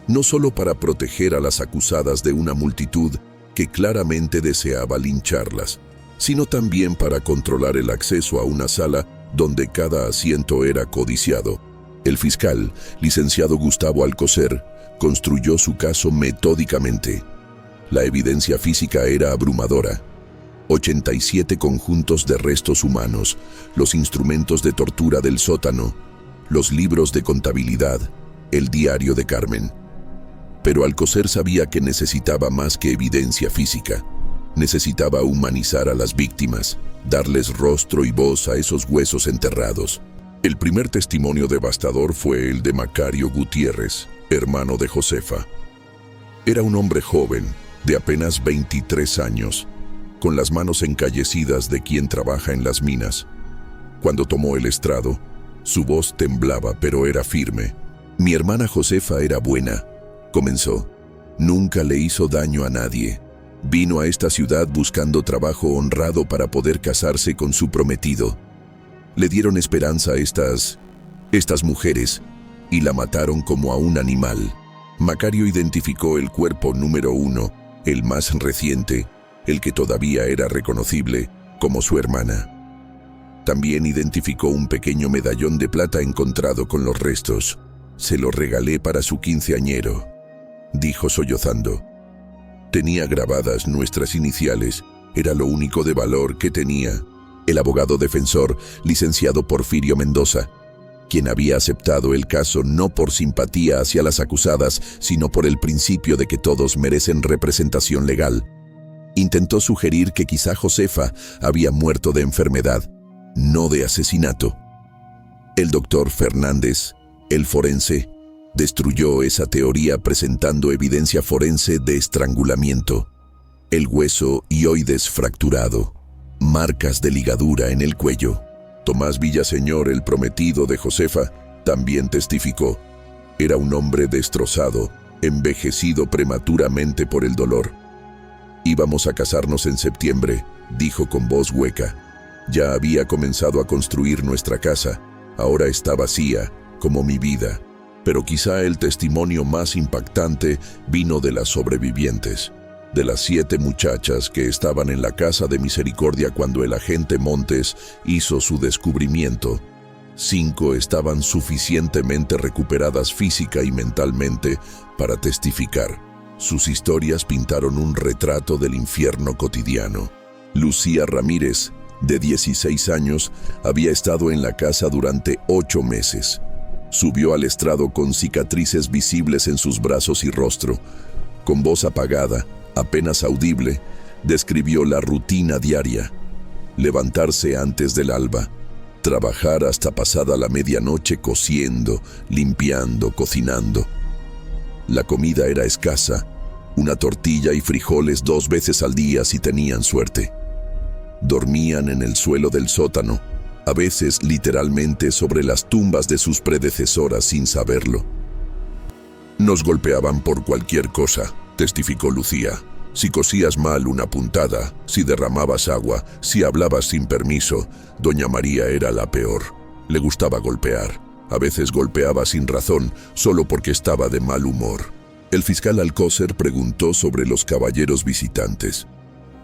no solo para proteger a las acusadas de una multitud que claramente deseaba lincharlas, sino también para controlar el acceso a una sala donde cada asiento era codiciado. El fiscal, licenciado Gustavo Alcocer, construyó su caso metódicamente. La evidencia física era abrumadora. 87 conjuntos de restos humanos, los instrumentos de tortura del sótano, los libros de contabilidad, el diario de Carmen. Pero Alcocer sabía que necesitaba más que evidencia física. Necesitaba humanizar a las víctimas, darles rostro y voz a esos huesos enterrados. El primer testimonio devastador fue el de Macario Gutiérrez, hermano de Josefa. Era un hombre joven, de apenas 23 años, con las manos encallecidas de quien trabaja en las minas. Cuando tomó el estrado, su voz temblaba, pero era firme. Mi hermana Josefa era buena, comenzó. Nunca le hizo daño a nadie. Vino a esta ciudad buscando trabajo honrado para poder casarse con su prometido. Le dieron esperanza a estas mujeres y la mataron como a un animal. Macario identificó el cuerpo número 1, el más reciente, el que todavía era reconocible, como su hermana. También identificó un pequeño medallón de plata encontrado con los restos. Se lo regalé para su quinceañero, dijo sollozando. Tenía grabadas nuestras iniciales, era lo único de valor que tenía. El abogado defensor, licenciado Porfirio Mendoza, quien había aceptado el caso no por simpatía hacia las acusadas, sino por el principio de que todos merecen representación legal, intentó sugerir que quizá Josefa había muerto de enfermedad, no de asesinato. El doctor Fernández, el forense, destruyó esa teoría presentando evidencia forense de estrangulamiento. El hueso hioides fracturado, marcas de ligadura en el cuello. Tomás Villaseñor, el prometido de Josefa, también testificó. Era un hombre destrozado, envejecido prematuramente por el dolor. Íbamos a casarnos en septiembre, dijo con voz hueca. Ya había comenzado a construir nuestra casa, ahora está vacía, como mi vida. Pero quizá el testimonio más impactante vino de las sobrevivientes, de las 7 muchachas que estaban en la Casa de Misericordia cuando el agente Montes hizo su descubrimiento. 5 estaban suficientemente recuperadas física y mentalmente para testificar. Sus historias pintaron un retrato del infierno cotidiano. Lucía Ramírez, de 16 años, había estado en la casa durante 8 meses. Subió al estrado con cicatrices visibles en sus brazos y rostro. Con voz apagada, apenas audible, describió la rutina diaria. Levantarse antes del alba, trabajar hasta pasada la medianoche cosiendo, limpiando, cocinando. La comida era escasa, una tortilla y frijoles 2 veces al día si tenían suerte. Dormían en el suelo del sótano, a veces literalmente sobre las tumbas de sus predecesoras sin saberlo. Nos golpeaban por cualquier cosa, testificó Lucía. Si cosías mal una puntada, si derramabas agua, si hablabas sin permiso, doña María era la peor. Le gustaba golpear. A veces golpeaba sin razón, solo porque estaba de mal humor. El fiscal Alcócer preguntó sobre los caballeros visitantes.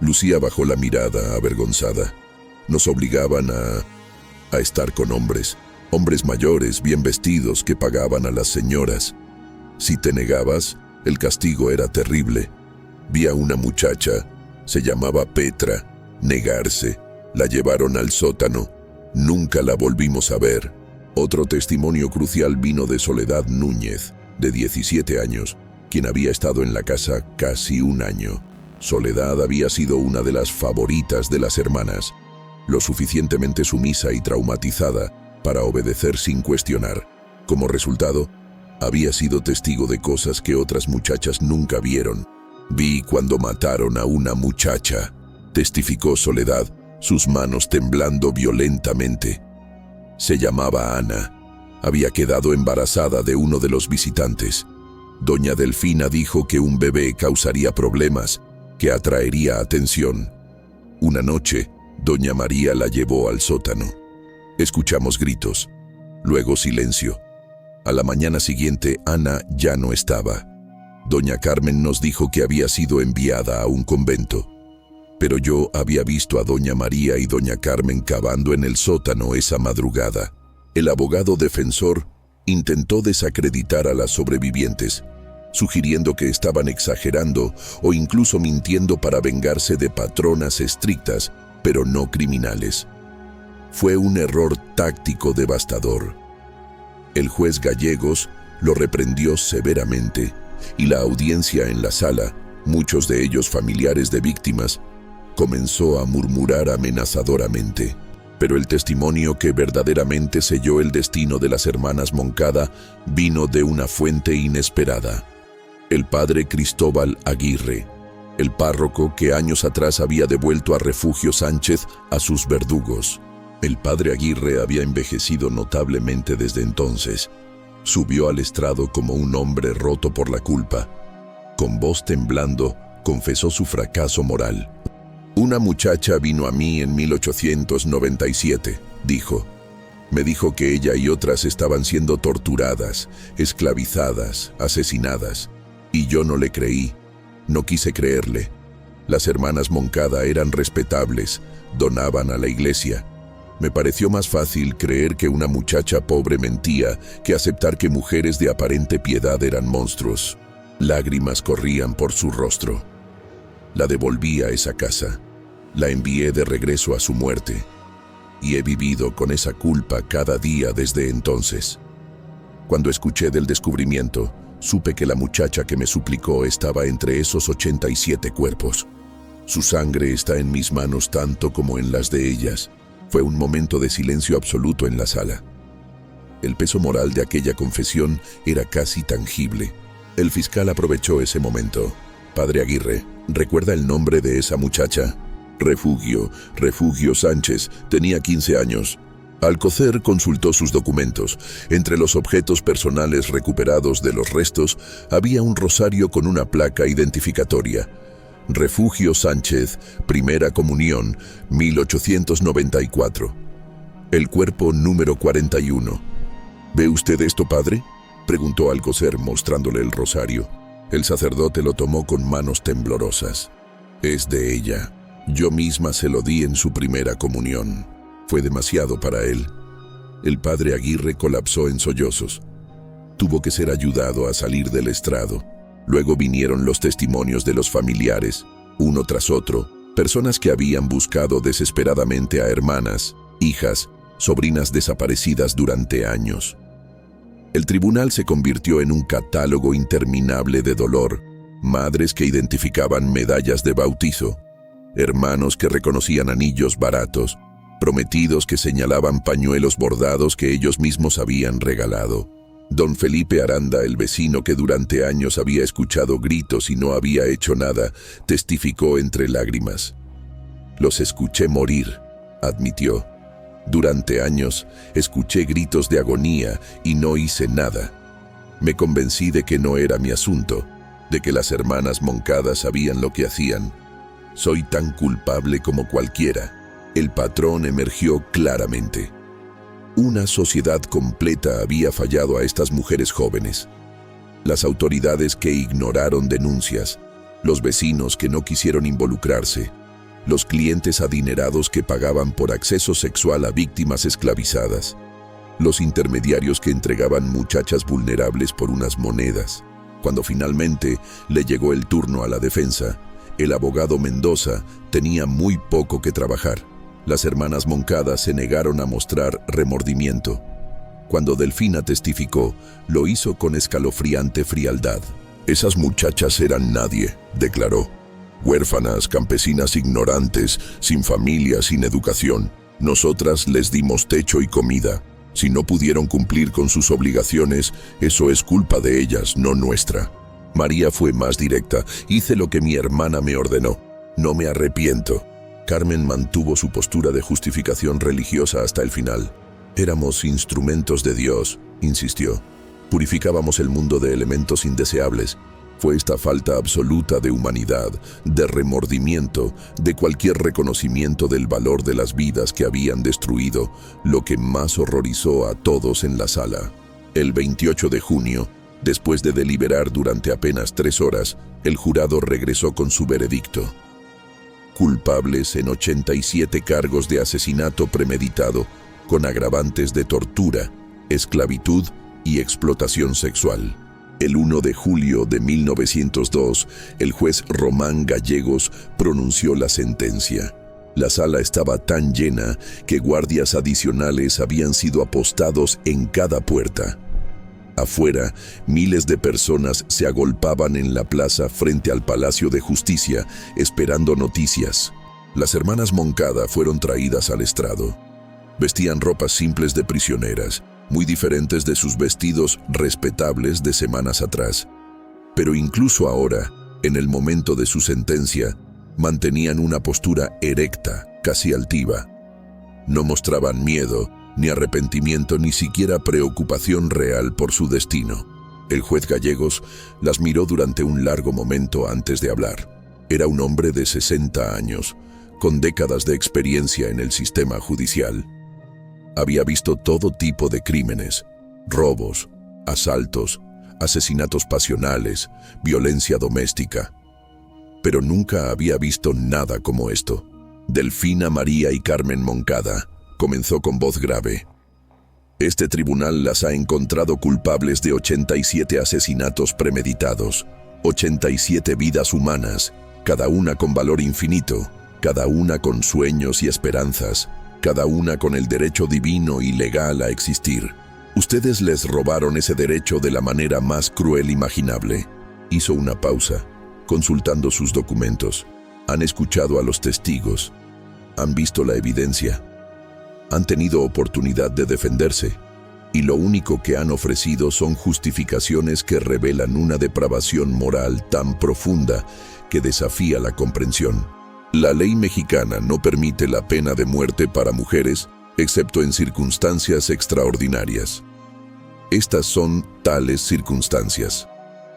Lucía bajó la mirada, avergonzada. Nos obligaban a estar con hombres mayores, bien vestidos, que pagaban a las señoras. Si te negabas, el castigo era terrible. Vi a una muchacha, se llamaba Petra, negarse. La llevaron al sótano. Nunca la volvimos a ver. Otro testimonio crucial vino de Soledad Núñez, de 17 años, quien había estado en la casa casi un año. Soledad había sido una de las favoritas de las hermanas, lo suficientemente sumisa y traumatizada para obedecer sin cuestionar. Como resultado, había sido testigo de cosas que otras muchachas nunca vieron. Vi cuando mataron a una muchacha, testificó Soledad, sus manos temblando violentamente. Se llamaba Ana. Había quedado embarazada de uno de los visitantes. Doña Delfina dijo que un bebé causaría problemas, que atraería atención. Una noche, doña María la llevó al sótano. Escuchamos gritos, luego silencio. A la mañana siguiente, Ana ya no estaba. Doña Carmen nos dijo que había sido enviada a un convento. Pero yo había visto a doña María y doña Carmen cavando en el sótano esa madrugada. El abogado defensor intentó desacreditar a las sobrevivientes, sugiriendo que estaban exagerando o incluso mintiendo para vengarse de patronas estrictas, pero no criminales. Fue un error táctico devastador. El juez Gallegos lo reprendió severamente y la audiencia en la sala, muchos de ellos familiares de víctimas, comenzó a murmurar amenazadoramente. Pero el testimonio que verdaderamente selló el destino de las hermanas Moncada vino de una fuente inesperada. El padre Cristóbal Aguirre, el párroco que años atrás había devuelto a Refugio Sánchez a sus verdugos. El padre Aguirre había envejecido notablemente desde entonces. Subió al estrado como un hombre roto por la culpa. Con voz temblando, confesó su fracaso moral. Una muchacha vino a mí en 1897, dijo. Me dijo que ella y otras estaban siendo torturadas, esclavizadas, asesinadas. Y yo no le creí, no quise creerle. Las hermanas Moncada eran respetables, donaban a la iglesia. Me pareció más fácil creer que una muchacha pobre mentía que aceptar que mujeres de aparente piedad eran monstruos. Lágrimas corrían por su rostro. La devolví a esa casa. La envié de regreso a su muerte. Y he vivido con esa culpa cada día desde entonces. Cuando escuché del descubrimiento, supe que la muchacha que me suplicó estaba entre esos 87 cuerpos. Su sangre está en mis manos tanto como en las de ellas. Fue un momento de silencio absoluto en la sala. El peso moral de aquella confesión era casi tangible. El fiscal aprovechó ese momento. Padre Aguirre, ¿recuerda el nombre de esa muchacha? Refugio Sánchez, tenía 15 años. Alcocer consultó sus documentos. Entre los objetos personales recuperados de los restos había un rosario con una placa identificatoria. Refugio Sánchez, Primera Comunión, 1894. El cuerpo número 41. ¿Ve usted esto, padre?, preguntó Alcocer mostrándole el rosario. El sacerdote lo tomó con manos temblorosas. Es de ella. Yo misma se lo di en su primera comunión. Fue demasiado para él. El padre Aguirre colapsó en sollozos. Tuvo que ser ayudado a salir del estrado. Luego vinieron los testimonios de los familiares, uno tras otro, personas que habían buscado desesperadamente a hermanas, hijas, sobrinas desaparecidas durante años. El tribunal se convirtió en un catálogo interminable de dolor, madres que identificaban medallas de bautizo, hermanos que reconocían anillos baratos, prometidos que señalaban pañuelos bordados que ellos mismos habían regalado. Don Felipe Aranda, el vecino que durante años había escuchado gritos y no había hecho nada, testificó entre lágrimas. Los escuché morir, admitió. Durante años, escuché gritos de agonía y no hice nada. Me convencí de que no era mi asunto, de que las hermanas Moncada sabían lo que hacían. Soy tan culpable como cualquiera. El patrón emergió claramente. Una sociedad completa había fallado a estas mujeres jóvenes. Las autoridades que ignoraron denuncias, los vecinos que no quisieron involucrarse, los clientes adinerados que pagaban por acceso sexual a víctimas esclavizadas, los intermediarios que entregaban muchachas vulnerables por unas monedas. Cuando finalmente le llegó el turno a la defensa, el abogado Mendoza tenía muy poco que trabajar. Las hermanas Moncada se negaron a mostrar remordimiento. Cuando Delfina testificó, lo hizo con escalofriante frialdad. «Esas muchachas eran nadie», declaró. «Huérfanas, campesinas ignorantes, sin familia, sin educación. Nosotras les dimos techo y comida. Si no pudieron cumplir con sus obligaciones, eso es culpa de ellas, no nuestra». María fue más directa. «Hice lo que mi hermana me ordenó. No me arrepiento». Carmen mantuvo su postura de justificación religiosa hasta el final. «Éramos instrumentos de Dios», insistió. «Purificábamos el mundo de elementos indeseables. Fue esta falta absoluta de humanidad, de remordimiento, de cualquier reconocimiento del valor de las vidas que habían destruido, lo que más horrorizó a todos en la sala». El 28 de junio, después de deliberar durante apenas 3 horas, el jurado regresó con su veredicto. Culpables en 87 cargos de asesinato premeditado, con agravantes de tortura, esclavitud y explotación sexual. El 1 de julio de 1902, el juez Román Gallegos pronunció la sentencia. La sala estaba tan llena que guardias adicionales habían sido apostados en cada puerta. Afuera, miles de personas se agolpaban en la plaza frente al Palacio de Justicia, esperando noticias. Las hermanas Moncada fueron traídas al estrado. Vestían ropas simples de prisioneras, muy diferentes de sus vestidos respetables de semanas atrás. Pero incluso ahora, en el momento de su sentencia, mantenían una postura erecta, casi altiva. No mostraban miedo, ni arrepentimiento, ni siquiera preocupación real por su destino. El juez Gallegos las miró durante un largo momento antes de hablar. Era un hombre de 60 años, con décadas de experiencia en el sistema judicial. Había visto todo tipo de crímenes: robos, asaltos, asesinatos pasionales, violencia doméstica. Pero nunca había visto nada como esto. Delfina, María y Carmen Moncada, comenzó con voz grave. Este tribunal las ha encontrado culpables de 87 asesinatos premeditados, 87 vidas humanas, cada una con valor infinito, cada una con sueños y esperanzas, cada una con el derecho divino y legal a existir. Ustedes les robaron ese derecho de la manera más cruel imaginable. Hizo una pausa, consultando sus documentos. Han escuchado a los testigos. Han visto la evidencia. Han tenido oportunidad de defenderse. Y lo único que han ofrecido son justificaciones que revelan una depravación moral tan profunda que desafía la comprensión. La ley mexicana no permite la pena de muerte para mujeres, excepto en circunstancias extraordinarias. Estas son tales circunstancias.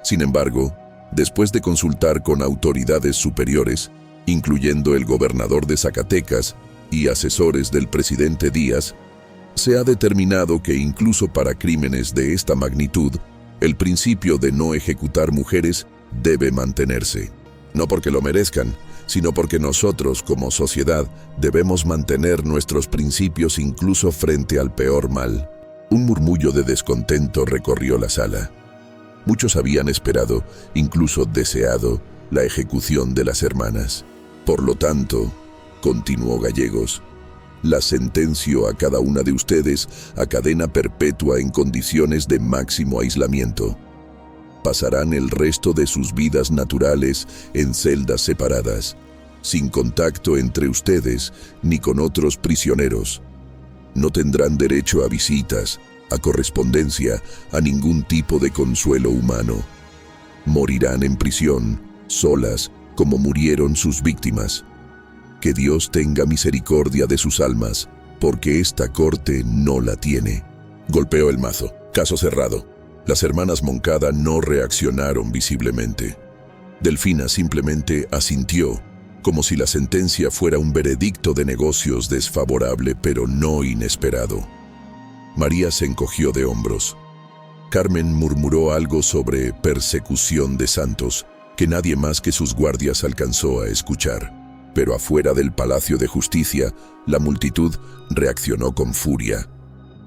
Sin embargo, después de consultar con autoridades superiores, incluyendo el gobernador de Zacatecas y asesores del presidente Díaz, se ha determinado que incluso para crímenes de esta magnitud, el principio de no ejecutar mujeres debe mantenerse. No porque lo merezcan, sino porque nosotros, como sociedad, debemos mantener nuestros principios incluso frente al peor mal. Un murmullo de descontento recorrió la sala. Muchos habían esperado, incluso deseado, la ejecución de las hermanas. Por lo tanto, continuó Gallegos, las sentencio a cada una de ustedes a cadena perpetua en condiciones de máximo aislamiento. Pasarán el resto de sus vidas naturales en celdas separadas, sin contacto entre ustedes ni con otros prisioneros. No tendrán derecho a visitas, a correspondencia, a ningún tipo de consuelo humano. Morirán en prisión, solas, como murieron sus víctimas. Que Dios tenga misericordia de sus almas, porque esta corte no la tiene. Golpeó el mazo. Caso cerrado. Las hermanas Moncada no reaccionaron visiblemente. Delfina simplemente asintió, como si la sentencia fuera un veredicto de negocios desfavorable pero no inesperado. María se encogió de hombros. Carmen murmuró algo sobre persecución de santos, que nadie más que sus guardias alcanzó a escuchar. Pero afuera del Palacio de Justicia, la multitud reaccionó con furia.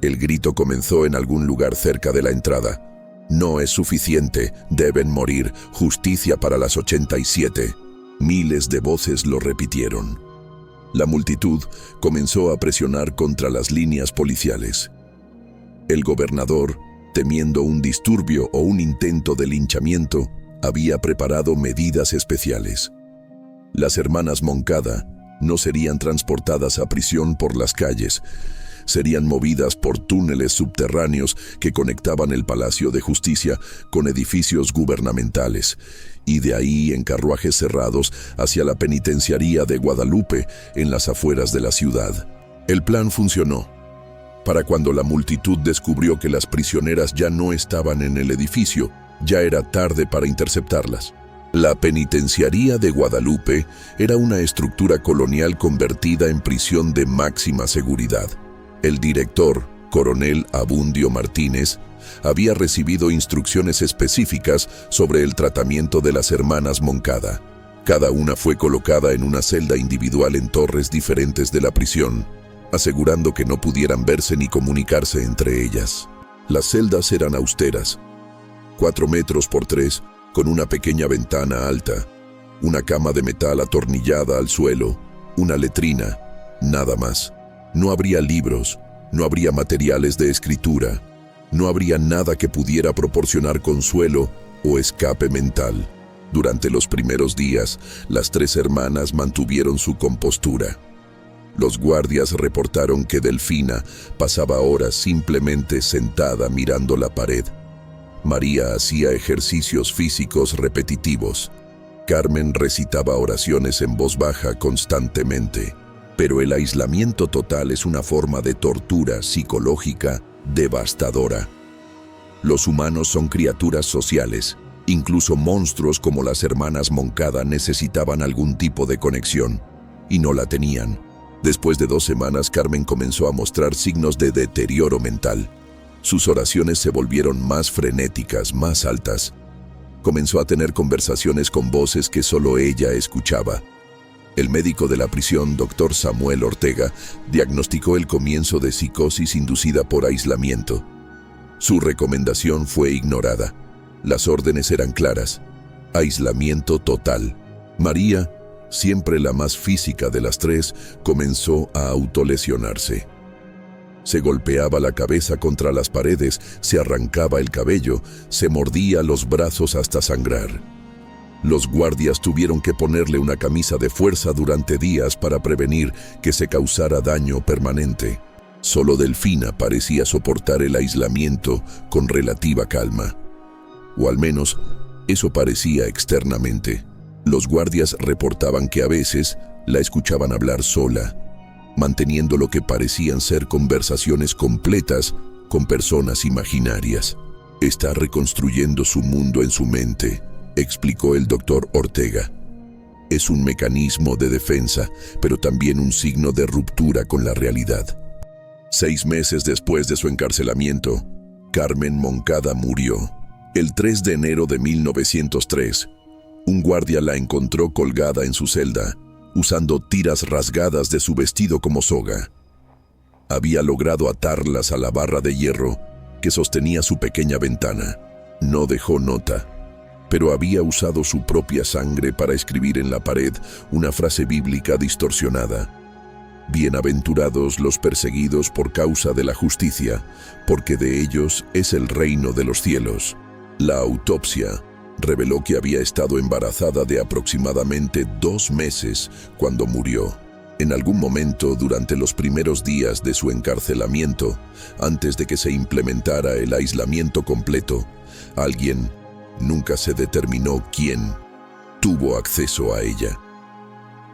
El grito comenzó en algún lugar cerca de la entrada. «No es suficiente, deben morir, justicia para las 87». Miles de voces lo repitieron. La multitud comenzó a presionar contra las líneas policiales. El gobernador, temiendo un disturbio o un intento de linchamiento, había preparado medidas especiales. Las hermanas Moncada no serían transportadas a prisión por las calles, serían movidas por túneles subterráneos que conectaban el Palacio de Justicia con edificios gubernamentales, y de ahí en carruajes cerrados hacia la penitenciaría de Guadalupe en las afueras de la ciudad. El plan funcionó. Para cuando la multitud descubrió que las prisioneras ya no estaban en el edificio, ya era tarde para interceptarlas. La penitenciaría de Guadalupe era una estructura colonial convertida en prisión de máxima seguridad. El director, coronel Abundio Martínez, había recibido instrucciones específicas sobre el tratamiento de las hermanas Moncada. Cada una fue colocada en una celda individual en torres diferentes de la prisión, asegurando que no pudieran verse ni comunicarse entre ellas. Las celdas eran austeras, 4 metros por 3, con una pequeña ventana alta, una cama de metal atornillada al suelo, una letrina, nada más. No habría libros, no habría materiales de escritura, no habría nada que pudiera proporcionar consuelo o escape mental. Durante los primeros días, las 3 hermanas mantuvieron su compostura. Los guardias reportaron que Delfina pasaba horas simplemente sentada mirando la pared. María hacía ejercicios físicos repetitivos. Carmen recitaba oraciones en voz baja constantemente. Pero el aislamiento total es una forma de tortura psicológica devastadora. Los humanos son criaturas sociales. Incluso monstruos como las hermanas Moncada necesitaban algún tipo de conexión, y no la tenían. Después de 2 semanas, Carmen comenzó a mostrar signos de deterioro mental. Sus oraciones se volvieron más frenéticas, más altas. Comenzó a tener conversaciones con voces que solo ella escuchaba. El médico de la prisión, Dr. Samuel Ortega, diagnosticó el comienzo de psicosis inducida por aislamiento. Su recomendación fue ignorada. Las órdenes eran claras: aislamiento total. María, siempre la más física de las 3, comenzó a autolesionarse. Se golpeaba la cabeza contra las paredes, se arrancaba el cabello, se mordía los brazos hasta sangrar. Los guardias tuvieron que ponerle una camisa de fuerza durante días para prevenir que se causara daño permanente. Solo Delfina parecía soportar el aislamiento con relativa calma. O al menos, eso parecía externamente. Los guardias reportaban que a veces la escuchaban hablar sola, manteniendo lo que parecían ser conversaciones completas con personas imaginarias. Está reconstruyendo su mundo en su mente, explicó el doctor Ortega. Es un mecanismo de defensa, pero también un signo de ruptura con la realidad. 6 meses después de su encarcelamiento, Carmen Moncada murió. El 3 de enero de 1903, un guardia la encontró colgada en su celda, usando tiras rasgadas de su vestido como soga. Había logrado atarlas a la barra de hierro que sostenía su pequeña ventana. No dejó nota, pero había usado su propia sangre para escribir en la pared una frase bíblica distorsionada: «Bienaventurados los perseguidos por causa de la justicia, porque de ellos es el reino de los cielos». La autopsia reveló que había estado embarazada de aproximadamente 2 meses cuando murió. En algún momento durante los primeros días de su encarcelamiento, antes de que se implementara el aislamiento completo, alguien, nunca se determinó quién, tuvo acceso a ella.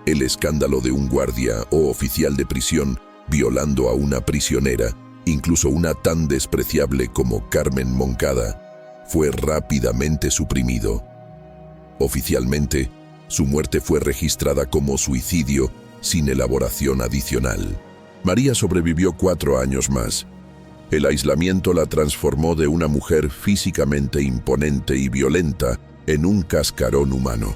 El escándalo de un guardia o oficial de prisión violando a una prisionera, incluso una tan despreciable como Carmen Moncada, fue rápidamente suprimido. Oficialmente, su muerte fue registrada como suicidio sin elaboración adicional. María sobrevivió 4 años más. El aislamiento la transformó de una mujer físicamente imponente y violenta en un cascarón humano.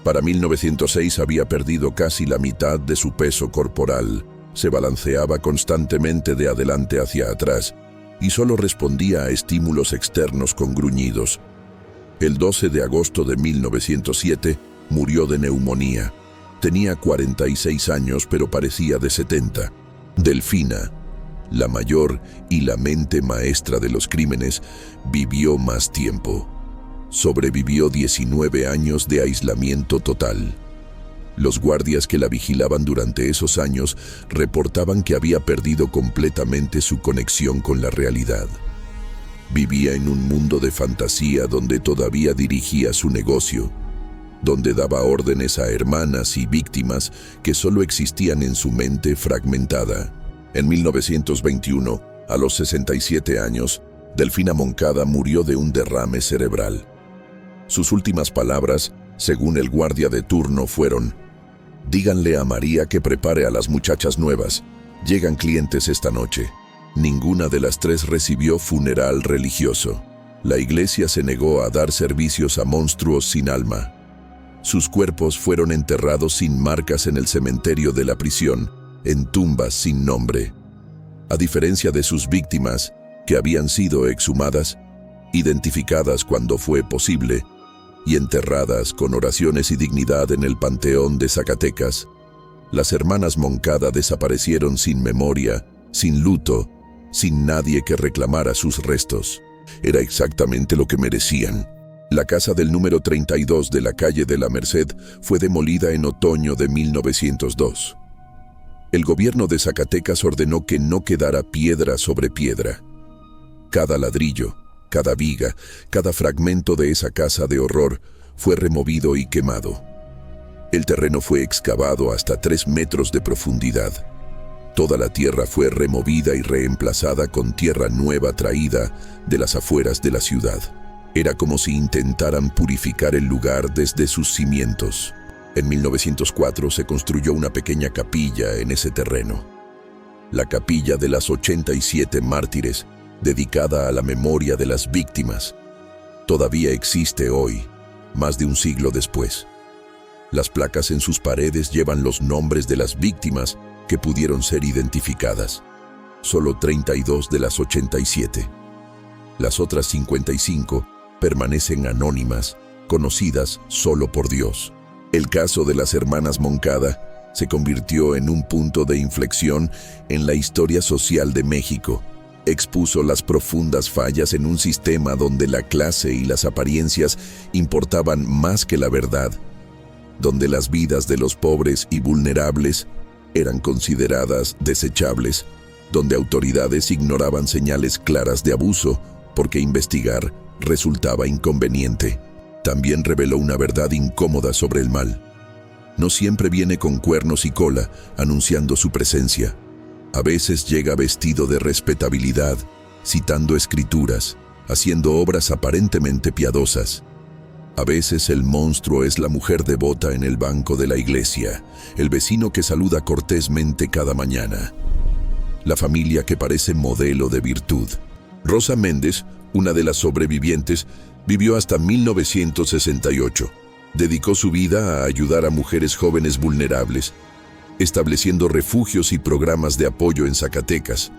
Para 1906 había perdido casi la mitad de su peso corporal, se balanceaba constantemente de adelante hacia atrás y solo respondía a estímulos externos con gruñidos. El 12 de agosto de 1907 murió de neumonía. Tenía 46 años, pero parecía de 70. Delfina, la mayor y la mente maestra de los crímenes, vivió más tiempo. Sobrevivió 19 años de aislamiento total. Los guardias que la vigilaban durante esos años reportaban que había perdido completamente su conexión con la realidad. Vivía en un mundo de fantasía donde todavía dirigía su negocio, donde daba órdenes a hermanas y víctimas que solo existían en su mente fragmentada. En 1921, a los 67 años, Delfina Moncada murió de un derrame cerebral. Sus últimas palabras, según el guardia de turno, fueron: «Díganle a María que prepare a las muchachas nuevas. Llegan clientes esta noche». Ninguna de las 3 recibió funeral religioso. La iglesia se negó a dar servicios a monstruos sin alma. Sus cuerpos fueron enterrados sin marcas en el cementerio de la prisión, en tumbas sin nombre. A diferencia de sus víctimas, que habían sido exhumadas, identificadas cuando fue posible, y enterradas con oraciones y dignidad en el Panteón de Zacatecas, las hermanas Moncada desaparecieron sin memoria, sin luto, sin nadie que reclamara sus restos. Era exactamente lo que merecían. La casa del número 32 de la calle de la Merced fue demolida en otoño de 1902. El gobierno de Zacatecas ordenó que no quedara piedra sobre piedra. Cada ladrillo, cada viga, cada fragmento de esa casa de horror fue removido y quemado. El terreno fue excavado hasta 3 metros de profundidad. Toda la tierra fue removida y reemplazada con tierra nueva traída de las afueras de la ciudad. Era como si intentaran purificar el lugar desde sus cimientos. En 1904 se construyó una pequeña capilla en ese terreno. La Capilla de las 87 Mártires, dedicada a la memoria de las víctimas. Todavía existe hoy, más de un siglo después. Las placas en sus paredes llevan los nombres de las víctimas que pudieron ser identificadas. Solo 32 de las 87. Las otras 55 permanecen anónimas, conocidas solo por Dios. El caso de las hermanas Moncada se convirtió en un punto de inflexión en la historia social de México. Expuso las profundas fallas en un sistema donde la clase y las apariencias importaban más que la verdad, donde las vidas de los pobres y vulnerables eran consideradas desechables, donde autoridades ignoraban señales claras de abuso porque investigar resultaba inconveniente. También reveló una verdad incómoda sobre el mal. No siempre viene con cuernos y cola, anunciando su presencia. A veces llega vestido de respetabilidad, citando escrituras, haciendo obras aparentemente piadosas. A veces el monstruo es la mujer devota en el banco de la iglesia, el vecino que saluda cortésmente cada mañana. La familia que parece modelo de virtud. Rosa Méndez, una de las sobrevivientes, vivió hasta 1968. Dedicó su vida a ayudar a mujeres jóvenes vulnerables, estableciendo refugios y programas de apoyo en Zacatecas.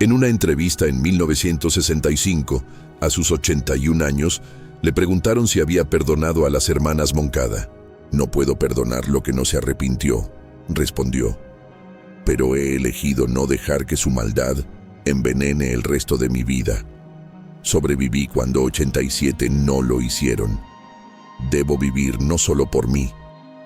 En una entrevista en 1965, a sus 81 años, le preguntaron si había perdonado a las hermanas Moncada. «No puedo perdonar lo que no se arrepintió», respondió. «Pero he elegido no dejar que su maldad envenene el resto de mi vida. Sobreviví cuando 87 no lo hicieron. Debo vivir no solo por mí,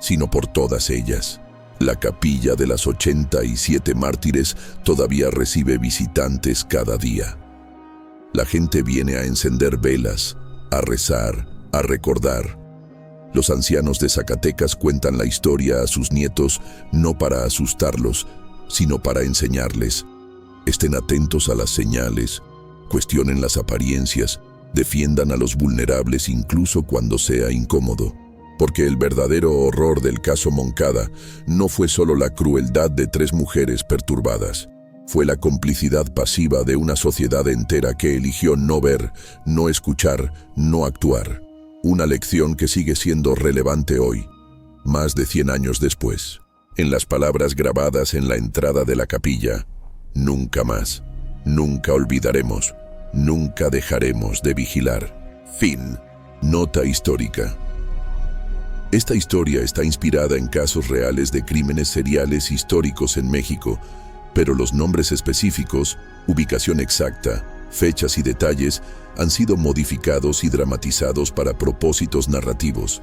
sino por todas ellas». La Capilla de las 87 Mártires todavía recibe visitantes cada día. La gente viene a encender velas, a rezar, a recordar. Los ancianos de Zacatecas cuentan la historia a sus nietos no para asustarlos, sino para enseñarles. Estén atentos a las señales, cuestionen las apariencias, defiendan a los vulnerables incluso cuando sea incómodo. Porque el verdadero horror del caso Moncada no fue solo la crueldad de 3 mujeres perturbadas. Fue la complicidad pasiva de una sociedad entera que eligió no ver, no escuchar, no actuar. Una lección que sigue siendo relevante hoy, más de 100 años después. En las palabras grabadas en la entrada de la capilla: nunca más, nunca olvidaremos, nunca dejaremos de vigilar. Fin. Nota histórica. Esta historia está inspirada en casos reales de crímenes seriales históricos en México, pero los nombres específicos, ubicación exacta, fechas y detalles han sido modificados y dramatizados para propósitos narrativos.